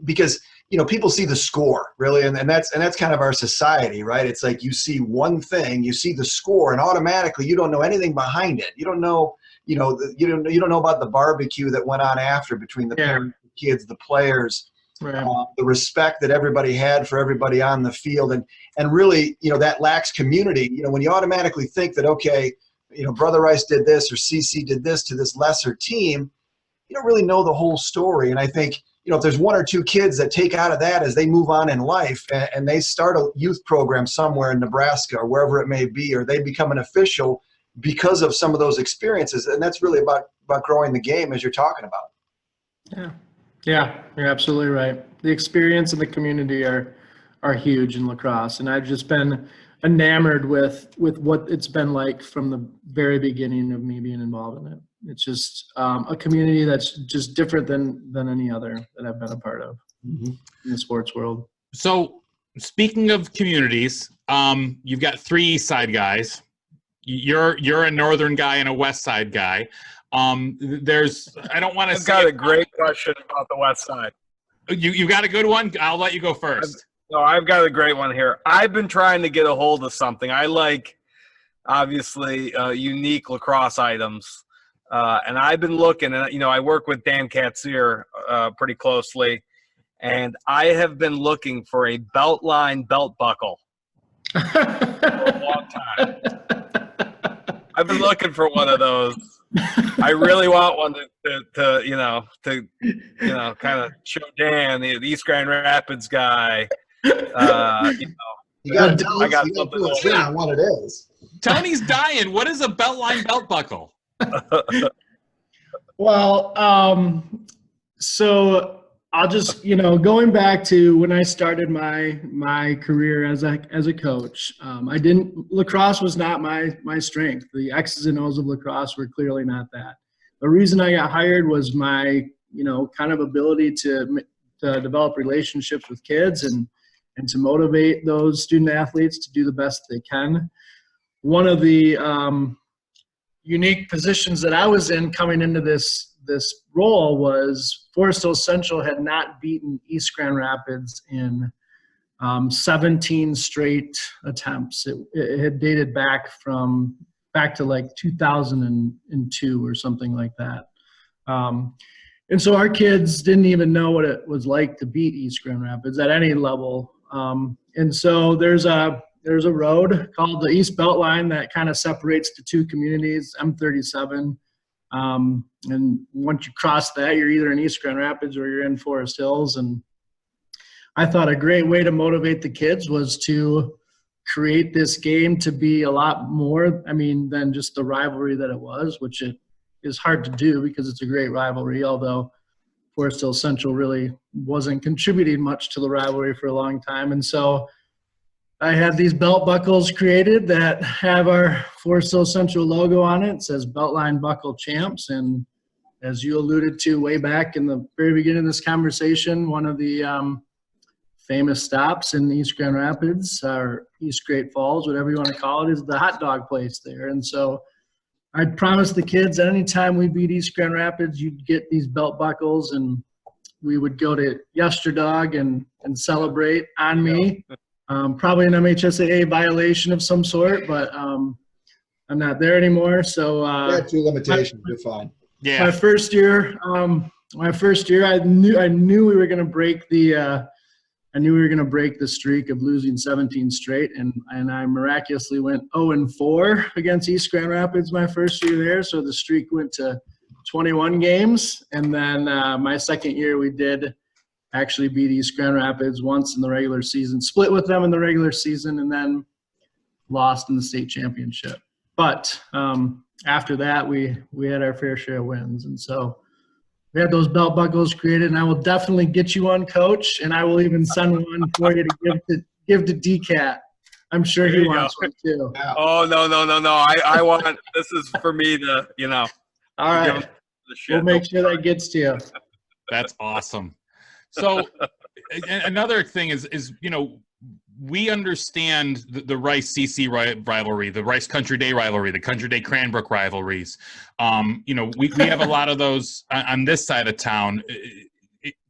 because people see the score really, and that's kind of our society, right? It's like you see one thing, you see the score, and automatically you don't know anything behind it. You don't know. You don't know about the barbecue that went on after between the parents, the kids, the players, right. The respect that everybody had for everybody on the field, and really, that lax community. When you automatically think that, okay, Brother Rice did this or CC did this to this lesser team, you don't really know the whole story. And I think, if there's one or two kids that take out of that as they move on in life and they start a youth program somewhere in Nebraska or wherever it may be, or they become an official because of some of those experiences, and that's really about growing the game as you're talking about. Yeah, you're absolutely right. The experience and the community are huge in lacrosse, and I've just been enamored with what it's been like from the very beginning of me being involved in it. It's just a community that's just different than any other that I've been a part of in the sports world. So speaking of communities, you've got 3 East Side guys. You're a northern guy and a west side guy. I don't want to say. I've got a great question about the west side. You got a good one? I'll let you go first. I've got a great one here. I've been trying to get a hold of something. I like, obviously, unique lacrosse items. And I've been looking, and I work with Dan Katzier pretty closely, and I have been looking for a Beltline belt buckle for a long time. I've been looking for one of those. I really want one to kind of show Dan, the East Grand Rapids guy. You got to tell I us. got You got to something fill us over in there. on what it is. Tony's dying. What is a Beltline belt buckle? Well, so I'll just, going back to when I started my career as a coach, lacrosse was not my strength. The X's and O's of lacrosse were clearly not that. The reason I got hired was my, kind of ability to develop relationships with kids and to motivate those student athletes to do the best they can. One of the unique positions that I was in coming into this role was Forest Hill Central had not beaten East Grand Rapids in 17 straight attempts. It had dated back to like 2002 or something like that. And so our kids didn't even know what it was like to beat East Grand Rapids at any level. And so there's a road called the East Beltline that kind of separates the two communities, M37. And once you cross that, you're either in East Grand Rapids or you're in Forest Hills. And I thought a great way to motivate the kids was to create this game to be a lot more, than just the rivalry that it was, which it is hard to do because it's a great rivalry, although Forest Hill Central really wasn't contributing much to the rivalry for a long time. And so I had these belt buckles created that have our Forest Hill Central logo on it. It says Beltline Buckle Champs. And as you alluded to way back in the very beginning of this conversation, one of the famous stops in East Grand Rapids, or East Great Falls, whatever you want to call it, is the hot dog place there. And so I promised the kids that anytime we beat East Grand Rapids, you'd get these belt buckles, and we would go to Yesterdog and celebrate on me. Probably an MHSAA violation of some sort, but I'm not there anymore. So Yeah, two limitations. You're fine. Yeah. my first year, I knew we were going to break the streak of losing 17 straight, and I miraculously went 0-4 against East Grand Rapids my first year there. So the streak went to 21 games, and then my second year we did actually beat East Grand Rapids once in the regular season, split with them in the regular season, and then lost in the state championship. But after that, we had our fair share of wins, and so we had those belt buckles created, and I will definitely get you one, Coach, and I will even send one for you to give to DCAT. I'm sure he wants one too. Yeah. Oh, no. I want – this is for me to, All give right. him the shit. We'll make sure that gets to you. That's awesome. So another thing is we understand the Rice CC rivalry, the Rice Country Day rivalry, the Country Day Cranbrook rivalries. We have a lot of those on this side of town.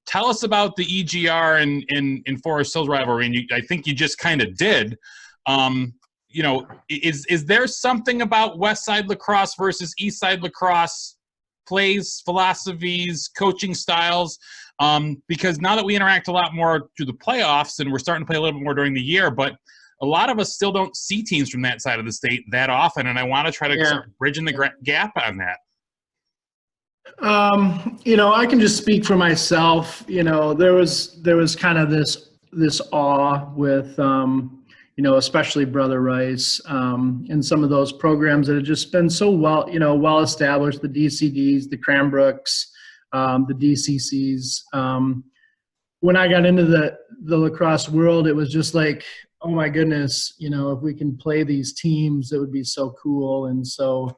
Tell us about the EGR and Forest Hills rivalry, and I think you just kind of did. Is there something about West Side lacrosse versus East Side lacrosse plays, philosophies, coaching styles? Because now that we interact a lot more through the playoffs and we're starting to play a little bit more during the year, but a lot of us still don't see teams from that side of the state that often, and I want to try to start bridging the gap on that. I can just speak for myself. There was kind of this awe with, especially Brother Rice, and some of those programs that have just been so well established, the DCDs, the Cranbrooks, the DCCs. When I got into the lacrosse world, it was just like, oh my goodness, if we can play these teams, it would be so cool and so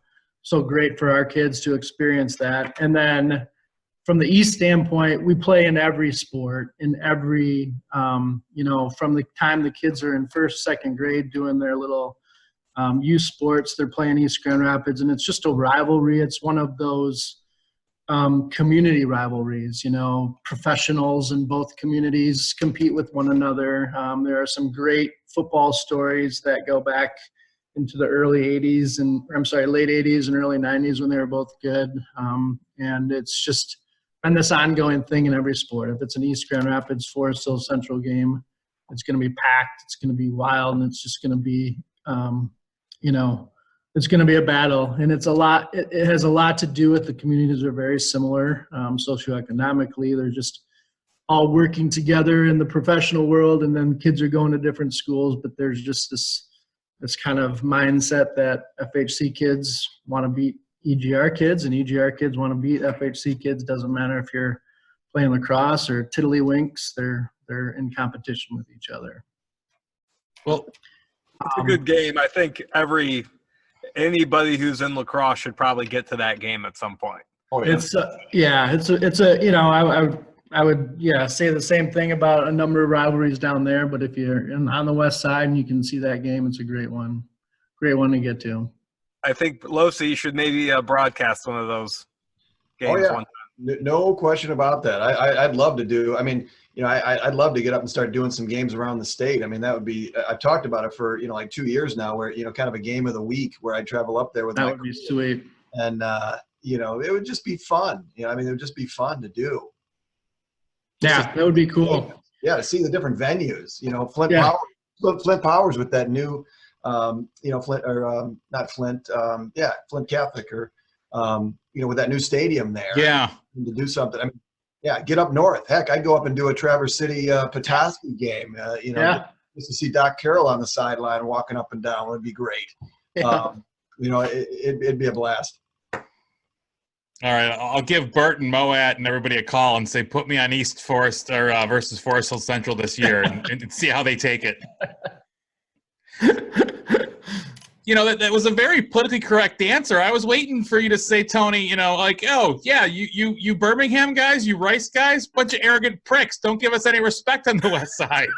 great for our kids to experience that. And then from the East standpoint, we play in every sport, in every, from the time the kids are in first, second grade doing their little youth sports, they're playing East Grand Rapids, and it's just a rivalry. It's one of those community rivalries. Professionals in both communities compete with one another. There are some great football stories that go back into the early 80s late 80s and early 90s when they were both good. And it's just been this ongoing thing in every sport. If it's an East Grand Rapids, Forest Hill Central game, it's going to be packed, it's going to be wild, and it's just going to be, it's going to be a battle. And it's a lot, it has a lot to do with the communities are very similar socioeconomically. They're just all working together in the professional world, and then kids are going to different schools, but there's just this kind of mindset that FHC kids want to beat EGR kids, and EGR kids want to beat FHC kids. Doesn't matter if you're playing lacrosse or tiddlywinks, they're in competition with each other. Well, it's a good game. I think anybody who's in lacrosse should probably get to that game at some point. Oh, yeah. I would say the same thing about a number of rivalries down there, but if you're on the west side and you can see that game, it's a great one to get to. I think Locy should maybe broadcast one of those games one time. No question about that. I'd love to do. I mean, I'd love to get up and start doing some games around the state. I mean, that would be. I've talked about it for like 2 years now, where kind of a game of the week where I travel up there with. That would be sweet. And it would just be fun. I mean, it would just be fun to do. Yeah, that would be cool. Yeah, to see the different venues. Flint Powers with that new, Flint Catholic, or with that new stadium there. Yeah. And to do something. I mean, get up north. Heck, I'd go up and do a Traverse City Petoskey game. Just to see Doc Carroll on the sideline walking up and down would be great. Yeah. It'd be a blast. All right, I'll give Bert and Moet and everybody a call and say, put me on East Forest or versus Forest Hill Central this year, and see how they take it. That was a very politically correct answer. I was waiting for you to say, Tony, you Birmingham guys, you Rice guys, bunch of arrogant pricks. Don't give us any respect on the west side.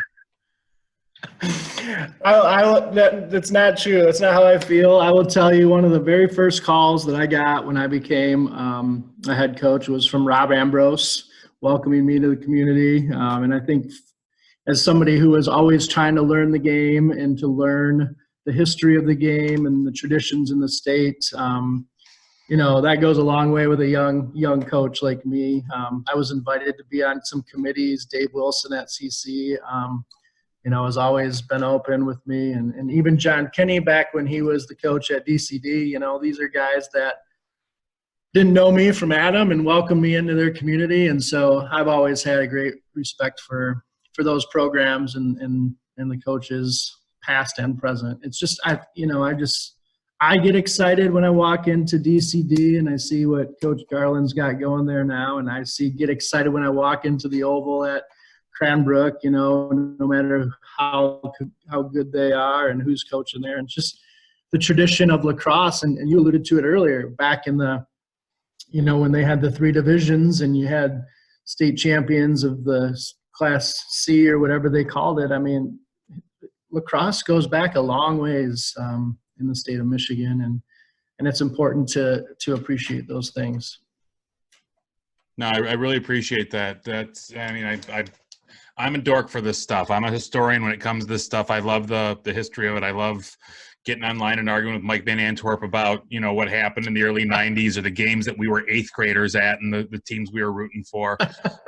That's not true. That's not how I feel. I will tell you, one of the very first calls that I got when I became a head coach was from Rob Ambrose, welcoming me to the community. And I think as somebody who was always trying to learn the game and to learn the history of the game and the traditions in the state, that goes a long way with a young coach like me. I was invited to be on some committees. Dave Wilson at CC, has always been open with me, and even John Kenny back when he was the coach at DCD. These are guys that didn't know me from Adam and welcomed me into their community, and so I've always had a great respect for those programs and the coaches, past and present. It's just I get excited when I walk into DCD and I see what Coach Garland's got going there now, and I get excited when I walk into the Oval at Cranbrook, no matter how good they are and who's coaching there. And just the tradition of lacrosse, and you alluded to it earlier, back in the, when they had the 3 divisions and you had state champions of the Class C or whatever they called it. I mean, lacrosse goes back a long ways in the state of Michigan, and it's important to appreciate those things. No, I really appreciate that. I'm a dork for this stuff. I'm a historian when it comes to this stuff. I love the history of it. I love getting online and arguing with Mike Van Antwerp about, what happened in the early 90s or the games that we were 8th graders at and the teams we were rooting for.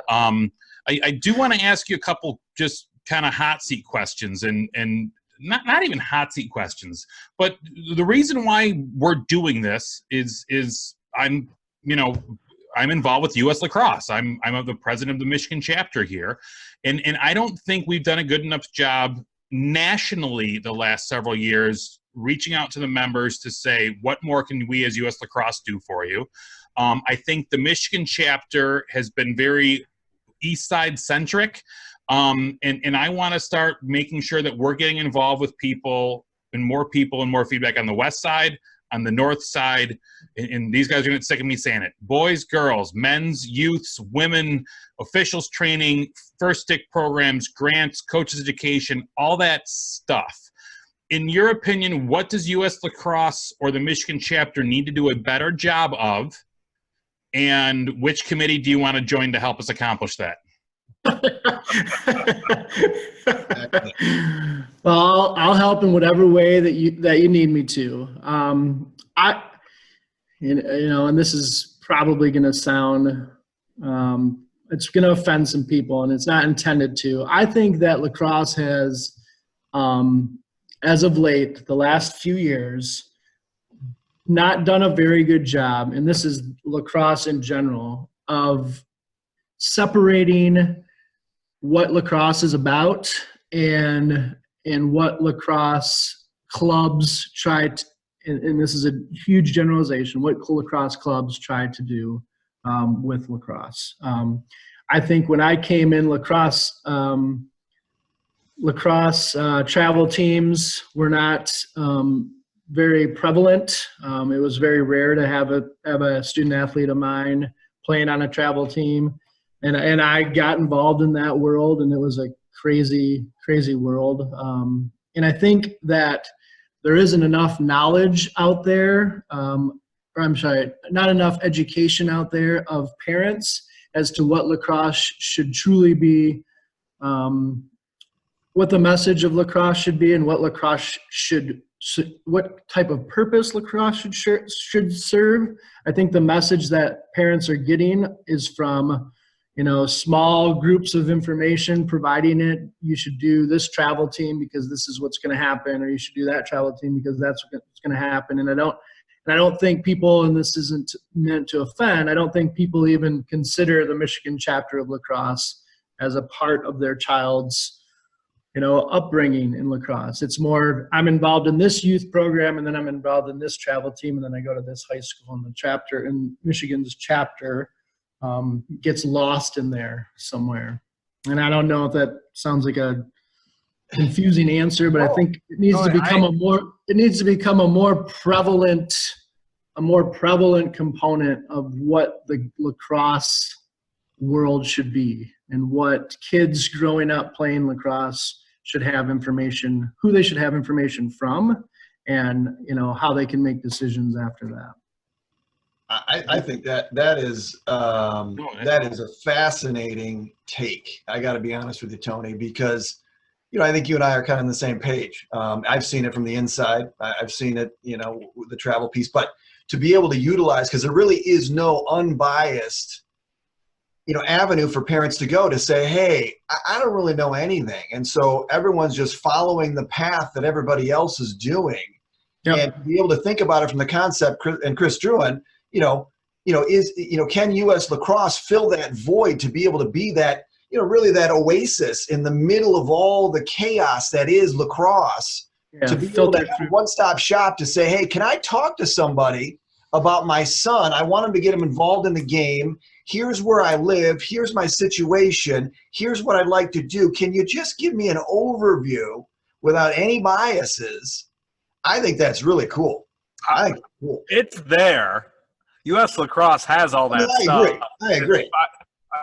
I do want to ask you a couple just kind of hot seat questions, and not even hot seat questions, but the reason why we're doing this is I'm involved with U.S. Lacrosse. I'm the president of the Michigan chapter here, and I don't think we've done a good enough job nationally the last several years reaching out to the members to say, what more can we as U.S. Lacrosse do for you? I think the Michigan chapter has been very East Side centric, and I want to start making sure that we're getting involved with people and more feedback on the West Side, on the North Side, and these guys are going to get sick of me saying it. Boys, girls, men's, youths, women, officials training, first stick programs, grants, coaches education, all that stuff. In your opinion, what does U.S. Lacrosse or the Michigan chapter need to do a better job of, and which committee do you want to join to help us accomplish that? Well, I'll help in whatever way that you need me to. And this is probably going to sound, it's going to offend some people, and it's not intended to. I think that lacrosse has, as of late, the last few years, not done a very good job, and this is lacrosse in general, of separating what lacrosse is about and what lacrosse clubs try to, and this is a huge generalization, what lacrosse clubs try to do with lacrosse. I think when I came in, lacrosse travel teams were not very prevalent. It was very rare to have a student athlete of mine playing on a travel team. And I got involved in that world, and it was a crazy, crazy world. And I think that there isn't enough knowledge out there, not enough education out there of parents as to what lacrosse should truly be, what the message of lacrosse should be, and what lacrosse what type of purpose lacrosse should serve. I think the message that parents are getting is from, small groups of information providing it. You should do this travel team because this is what's going to happen, or you should do that travel team because that's what's going to happen. And I don't think people, and this isn't meant to offend, I don't think people even consider the Michigan chapter of lacrosse as a part of their child's, upbringing in lacrosse. It's more, I'm involved in this youth program, and then I'm involved in this travel team, and then I go to this high school, and the chapter in Michigan's chapter gets lost in there somewhere. And I don't know if that sounds like a confusing answer, but I think it needs to become a more prevalent component of what the lacrosse world should be, and what kids growing up playing lacrosse should have information, who they should have information from, and how they can make decisions after that. I think that is a fascinating take. I got to be honest with you, Tony, because I think you and I are kind of on the same page. I've seen it from the inside. I've seen it, with the travel piece, but to be able to utilize, because there really is no unbiased, avenue for parents to go to say, hey, I don't really know anything. And so everyone's just following the path that everybody else is doing. Yep. And be able to think about it from the concept, and Chris Drouin, can U.S. Lacrosse fill that void to be able to be that, really that oasis in the middle of all the chaos that is lacrosse, to be able to have a one-stop shop to say, hey, can I talk to somebody about my son? I want him to get him involved in the game. Here's where I live. Here's my situation. Here's what I'd like to do. Can you just give me an overview without any biases? I think that's really cool. I think it's cool. It's there. U.S. Lacrosse has all that stuff. I agree.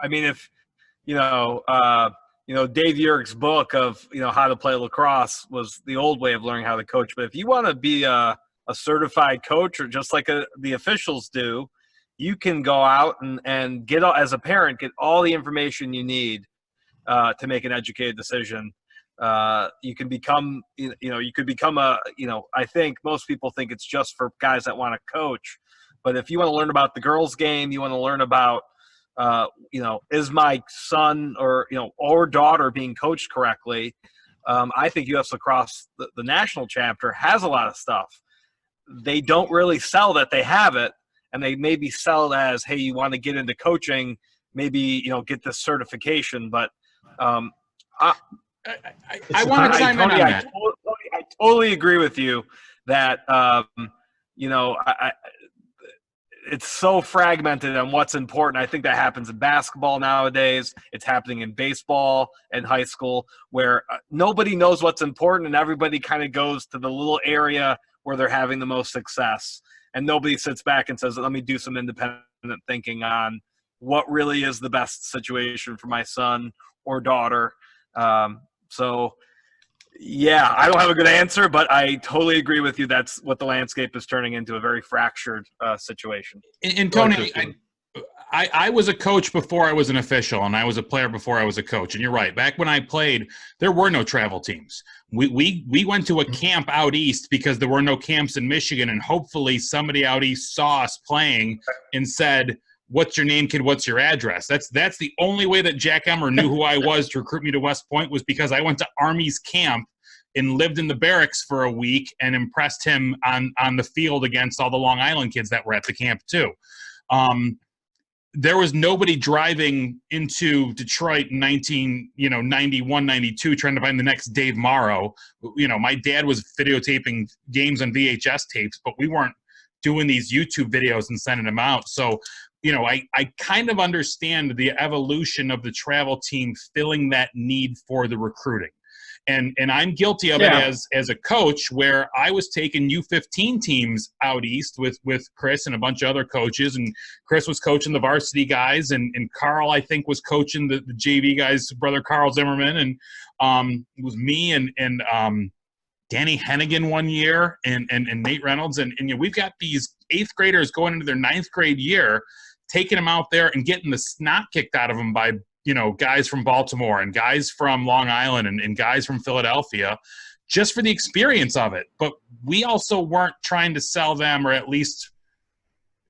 I mean, if Dave Yerk's book of how to play lacrosse was the old way of learning how to coach. But if you want to be a certified coach, or just like the officials do, you can go out and get, as a parent, get all the information you need to make an educated decision. You can become, you could become I think most people think it's just for guys that want to coach. But if you want to learn about the girls' game, you want to learn about, is my son or daughter being coached correctly? I think U.S. Lacrosse, the national chapter, has a lot of stuff. They don't really sell that they have it, and they maybe sell it as, hey, you want to get into coaching, maybe get this certification. But I want to chime in on that. I totally agree with you that it's so fragmented on what's important. I think that happens in basketball nowadays. It's happening in baseball and high school, where nobody knows what's important, and everybody kind of goes to the little area where they're having the most success. And nobody sits back and says, let me do some independent thinking on what really is the best situation for my son or daughter. Yeah, I don't have a good answer, but I totally agree with you. That's what the landscape is turning into, a very fractured situation. And Tony, I was a coach before I was an official, and I was a player before I was a coach. And you're right. Back when I played, there were no travel teams. We went to a camp out east because there were no camps in Michigan, and hopefully somebody out east saw us playing and said, "What's your name, kid? What's your address?" That's the only way that Jack Emmer knew who I was to recruit me to West Point, was because I went to Army's camp and lived in the barracks for a week and impressed him on the field against all the Long Island kids that were at the camp too. There was nobody driving into Detroit in 91, 92, trying to find the next Dave Morrow. My dad was videotaping games on VHS tapes, but we weren't doing these YouTube videos and sending them out. So, I kind of understand the evolution of the travel team filling that need for the recruiting. And I'm guilty of it as a coach, where I was taking U15 teams out east with Chris and a bunch of other coaches, and Chris was coaching the varsity guys, and Carl, I think, was coaching the JV guys, brother Carl Zimmerman, and it was me and Danny Hennigan one year, and Nate Reynolds, and we've got these 8th graders going into their 9th grade year, taking them out there and getting the snot kicked out of them by guys from Baltimore and guys from Long Island and guys from Philadelphia, just for the experience of it. But we also weren't trying to sell them, or at least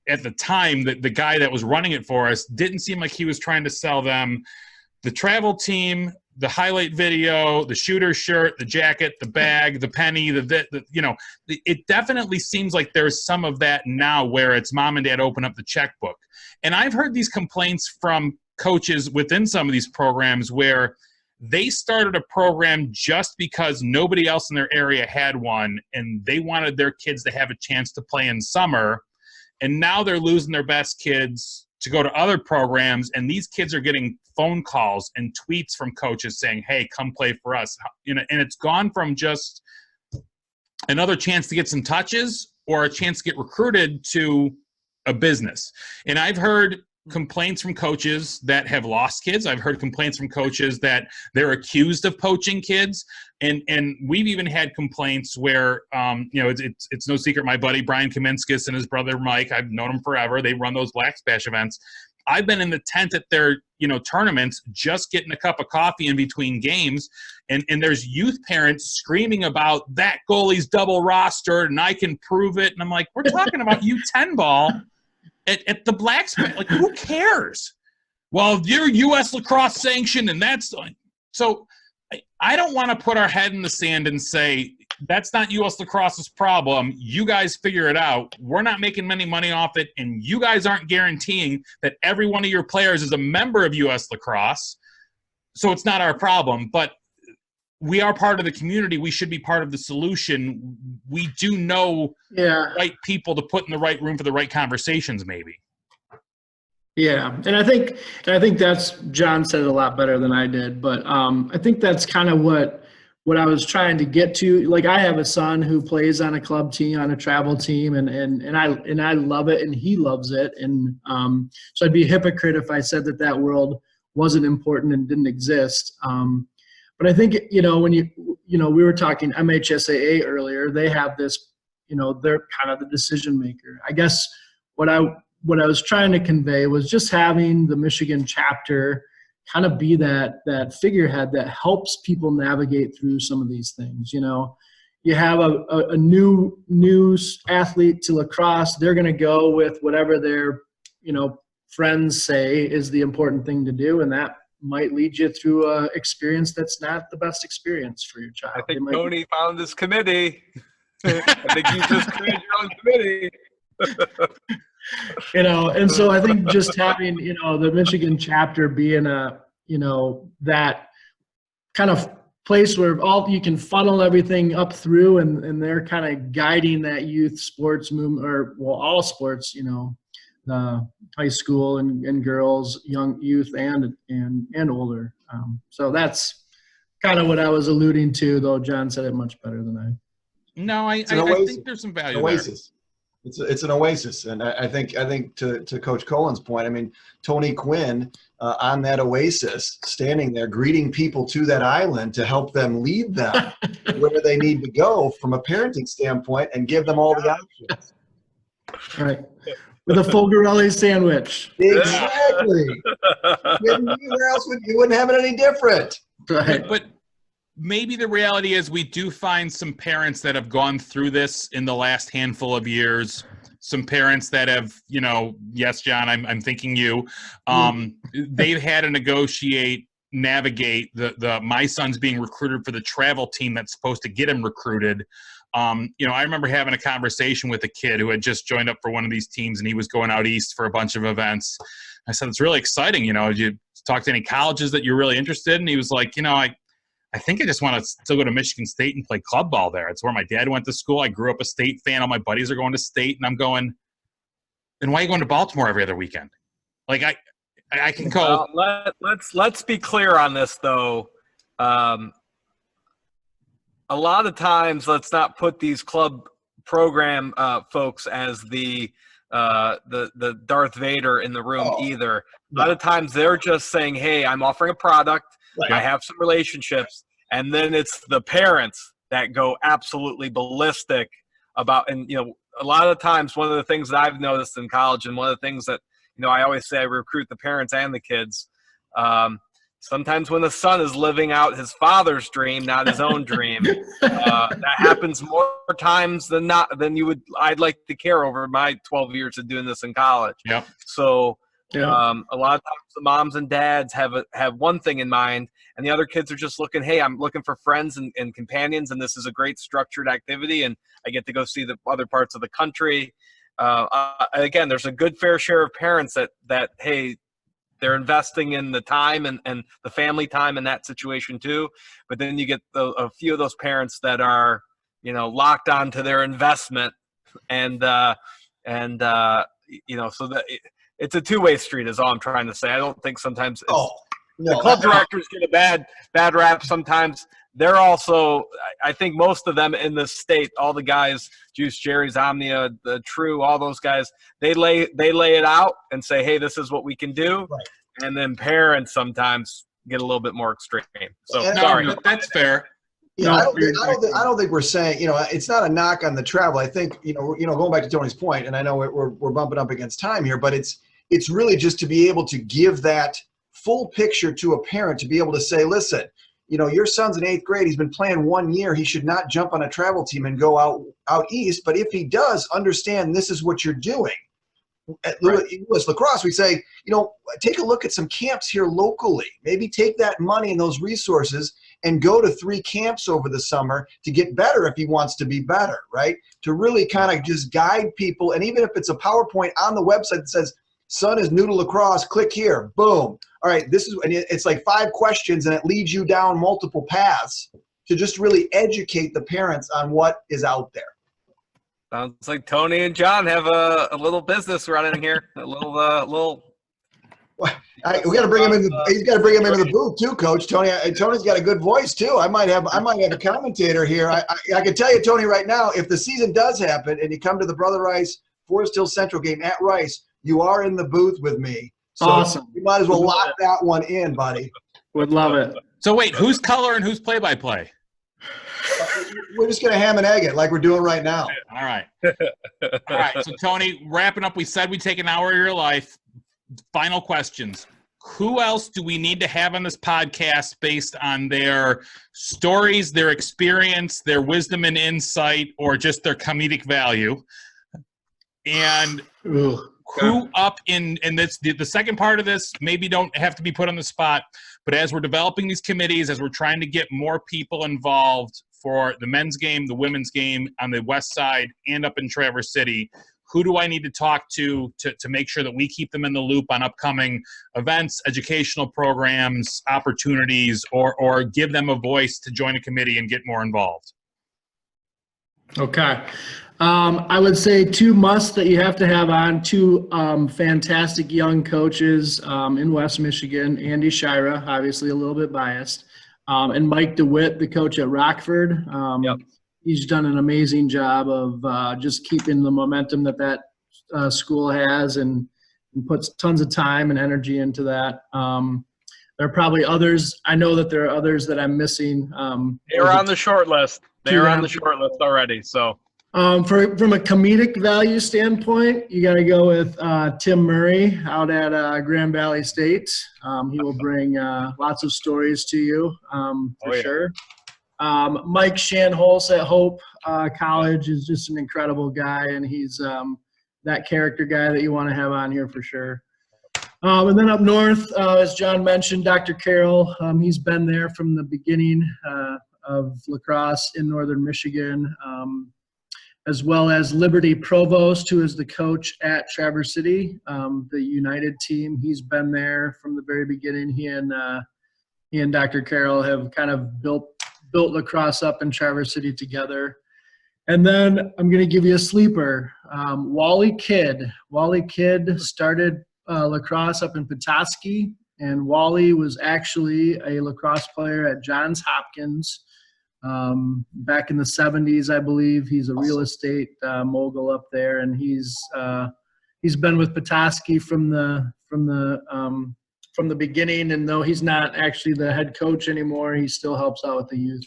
at the time, the guy that was running it for us didn't seem like he was trying to sell them the travel team, the highlight video, the shooter shirt, the jacket, the bag, the penny, it definitely seems like there's some of that now, where it's mom and dad open up the checkbook. And I've heard these complaints from coaches within some of these programs where they started a program just because nobody else in their area had one, and they wanted their kids to have a chance to play in summer. And now they're losing their best kids to go to other programs, and these kids are getting phone calls and tweets from coaches saying, "Hey, come play for us." And it's gone from just another chance to get some touches or a chance to get recruited to a business. And I've heard complaints from coaches that have lost kids. I've heard complaints from coaches that they're accused of poaching kids. And we've even had complaints where, it's no secret, my buddy Brian Kaminskis and his brother Mike, I've known them forever. They run those Black Splash events. I've been in the tent at their, tournaments, just getting a cup of coffee in between games. And there's youth parents screaming about that goalie's double rostered and I can prove it. And I'm like, we're talking about U10 ball. At the Black Splash, like, who cares? Well, you're U.S. Lacrosse sanctioned, and that's – so I don't want to put our head in the sand and say that's not U.S. Lacrosse's problem. You guys figure it out. We're not making any money off it, and you guys aren't guaranteeing that every one of your players is a member of U.S. Lacrosse, so it's not our problem. But we are part of the community. We should be part of the solution. We do know the right people to put in the right room for the right conversations, maybe. Yeah, and I think that's, John said it a lot better than I did, but I think that's kind of what I was trying to get to. Like, I have a son who plays on a club team, on a travel team, and I love it, and he loves it, and so I'd be a hypocrite if I said that world wasn't important and didn't exist. But I think, when we were talking MHSAA earlier, they have this, they're kind of the decision maker. I guess what I was trying to convey was just having the Michigan chapter kind of be that figurehead that helps people navigate through some of these things. You have a new athlete to lacrosse, they're going to go with whatever their, friends say is the important thing to do, and that might lead you through an experience that's not the best experience for your child. I think Tony found this committee. I think you just created your own committee. And so I think just having, the Michigan chapter being that kind of place where you can funnel everything up through, and they're kind of guiding that youth sports movement, or all sports, high school and girls, young youth and older. So that's kind of what I was alluding to, though John said it much better than I. No, I think there's some value oasis. There. It's an oasis, and I think to Coach Kolon's point, I mean, Tony Quinn on that oasis, standing there greeting people to that island to help them lead them where they need to go from a parenting standpoint and give them all the options. Right. with a Fogarelli sandwich. Exactly. Where else you wouldn't have it any different? Right. But maybe the reality is we do find some parents that have gone through this in the last handful of years. Some parents that have, yes, John, I'm thinking you. They've had to navigate the my son's being recruited for the travel team that's supposed to get him recruited. I remember having a conversation with a kid who had just joined up for one of these teams, and he was going out east for a bunch of events. I said, it's really exciting. Did you talk to any colleges that you're really interested in? He was like, I think I just want to still go to Michigan State and play club ball there. It's where my dad went to school. I grew up a State fan. All my buddies are going to State, and I'm going, then why are you going to Baltimore every other weekend? Like, I can go. Well, let's be clear on this, though. A lot of times, let's not put these club program folks as the Darth Vader in the room either. A lot of times, they're just saying, "Hey, I'm offering a product. Right. I have some relationships," and then it's the parents that go absolutely ballistic about. And a lot of times, one of the things that I've noticed in college, and one of the things that I always say, I recruit the parents and the kids. Sometimes when the son is living out his father's dream, not his own dream, that happens more times than not than you would. I'd like to care over my 12 years of doing this in college. Yeah. So a lot of times the moms and dads have one thing in mind, and the other kids are just looking. Hey, I'm looking for friends and companions, and this is a great structured activity, and I get to go see the other parts of the country. Again, there's a good fair share of parents that hey, they're investing in the time and the family time in that situation too. But then you get a few of those parents that are, locked onto their investment and so that it's a two-way street is all I'm trying to say. I don't think sometimes the club directors get a bad rap sometimes. They're also, I think most of them in the state, all the guys, Juice, Jerry's, Omnia, the True, all those guys, they lay it out and say, hey, this is what we can do. Right. And then parents sometimes get a little bit more extreme. So sorry. No, that's fair. Yeah, I don't think we're saying, it's not a knock on the travel. I think, going back to Tony's point, and I know we're bumping up against time here, but it's really just to be able to give that full picture to a parent, to be able to say, listen, your son's in 8th grade. He's been playing 1 year. He should not jump on a travel team and go out east. But if he does, understand this is what you're doing. At Lewis Lacrosse, we say, take a look at some camps here locally. Maybe take that money and those resources and go to 3 camps over the summer to get better if he wants to be better, right? To really kind of just guide people. And even if it's a PowerPoint on the website that says, son is new to lacrosse, click here, boom. All right, it's like 5 questions, and it leads you down multiple paths to just really educate the parents on what is out there. Sounds like Tony and John have a little business running here. A little. We got to bring him in. He's got to bring him into the booth too, Coach. Tony's got a good voice too. I might have a commentator here. I can tell you, Tony, right now, if the season does happen and you come to the Brother Rice Forest Hill Central game at Rice, you are in the booth with me. So awesome. You might as well lock that one in, buddy. Would love it. So wait, who's color and who's play-by-play? We're just going to ham and egg it like we're doing right now. All right. All right. So, Tony, wrapping up, we said we'd take an hour of your life. Final questions. Who else do we need to have on this podcast based on their stories, their experience, their wisdom and insight, or just their comedic value? And who up in this, the second part of this, maybe don't have to be put on the spot, but as we're developing these committees, as we're trying to get more people involved for the men's game, the women's game on the west side and up in Traverse City, who do I need to talk to make sure that we keep them in the loop on upcoming events, educational programs, opportunities, or give them a voice to join a committee and get more involved? Okay. I would say 2 musts that you have to have on, 2 fantastic young coaches in West Michigan. Andy Shira, obviously a little bit biased, and Mike DeWitt, the coach at Rockford. Yep. He's done an amazing job of just keeping the momentum that school has and puts tons of time and energy into that. There are probably others. I know that there are others that I'm missing. They're on the short list. They're on the short list already. So. From a comedic value standpoint, you got to go with Tim Murray out at Grand Valley State. He will bring lots of stories to you sure. Mike Shanholz at Hope College is just an incredible guy, and he's that character guy that you want to have on here for sure. And then up north, as John mentioned, Dr. Carroll, he's been there from the beginning of lacrosse in northern Michigan. As well as Liberty Provost, who is the coach at Traverse City, the United team. He's been there from the very beginning. He and Dr. Carroll have kind of built lacrosse up in Traverse City together. And then I'm going to give you a sleeper. Wally Kidd. Wally Kidd started lacrosse up in Petoskey, and Wally was actually a lacrosse player at Johns Hopkins. Back in the 70s, I believe. He's a real estate mogul up there, and he's been with Petoskey from the beginning. And though he's not actually the head coach anymore, he still helps out with the youth.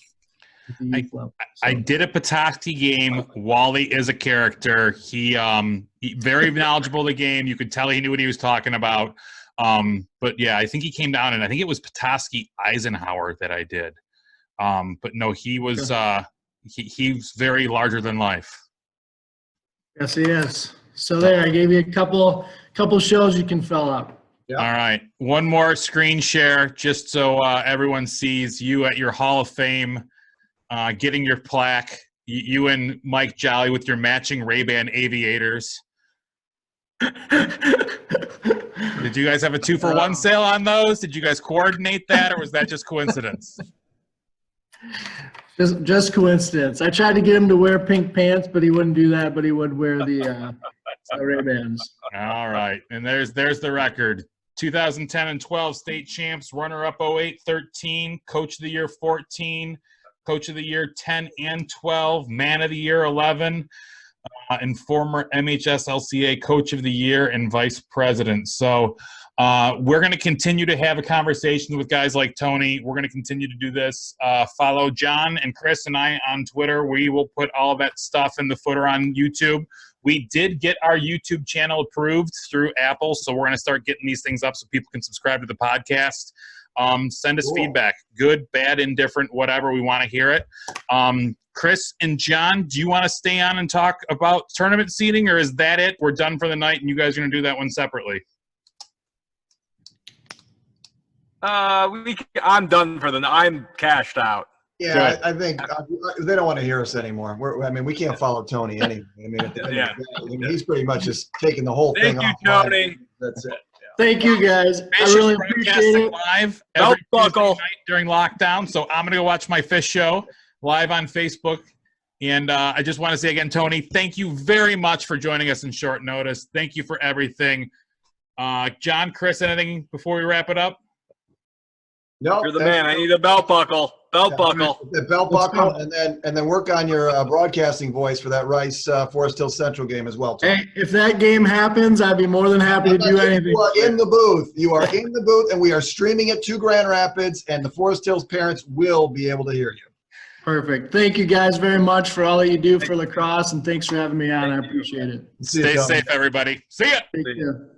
Level. So. I did a Petoskey game. Wally is a character. He very knowledgeable of the game. You could tell he knew what he was talking about. But yeah, I think he came down, and I think it was Petoskey Eisenhower that I did. But no, he was he's very larger than life. Yes, he is. So there, I gave you a couple shows you can fill up. Yeah. All right, one more screen share just so everyone sees you at your Hall of Fame, getting your plaque. You and Mike Jolly with your matching Ray-Ban aviators. Did you guys have a 2-for-1 sale on those? Did you guys coordinate that, or was that just coincidence? Just coincidence. I tried to get him to wear pink pants, but he wouldn't do that. But he would wear the Ray-Bans. All right, and there's the record. 2010 and 12 state champs, runner-up 08-13, coach of the year 14, coach of the year 10 and 12, man of the year 11, and former MHSLCA coach of the year and vice president. So we're going to continue to have a conversation with guys like Tony. We're going to continue to do this. Follow John and Chris and I on Twitter. We will put all of that stuff in the footer on YouTube. We did get our YouTube channel approved through Apple, so we're going to start getting these things up so people can subscribe to the podcast. Send us feedback, good, bad, indifferent, whatever. We want to hear it. Chris and John, do you want to stay on and talk about tournament seating, or is that it? We're done for the night, and you guys are going to do that one separately. I'm done for the night. I'm cashed out. Yeah, I think they don't want to hear us anymore. We can't follow Tony anyway. At the end of the day, he's pretty much just taking the whole thing off. Thank you, Tony. That's it. Thank you, guys. I really appreciate it. Live every Tuesday night during lockdown, so I'm going to go watch my fish show live on Facebook. And I just want to say again, Tony, thank you very much for joining us in short notice. Thank you for everything. John, Chris, anything before we wrap it up? No, you're the man. I need a belt buckle. The belt buckle, and then work on your broadcasting voice for that Rice Forest Hill Central game as well, Tony. Hey, if that game happens, I'd be more than happy to do anything. You are in the booth. You are in the booth, and we are streaming it to Grand Rapids, and the Forest Hills parents will be able to hear you. Perfect. Thank you guys very much for all that you do for lacrosse, and thanks for having me on. I appreciate it. Stay safe, everybody. See ya. Take care.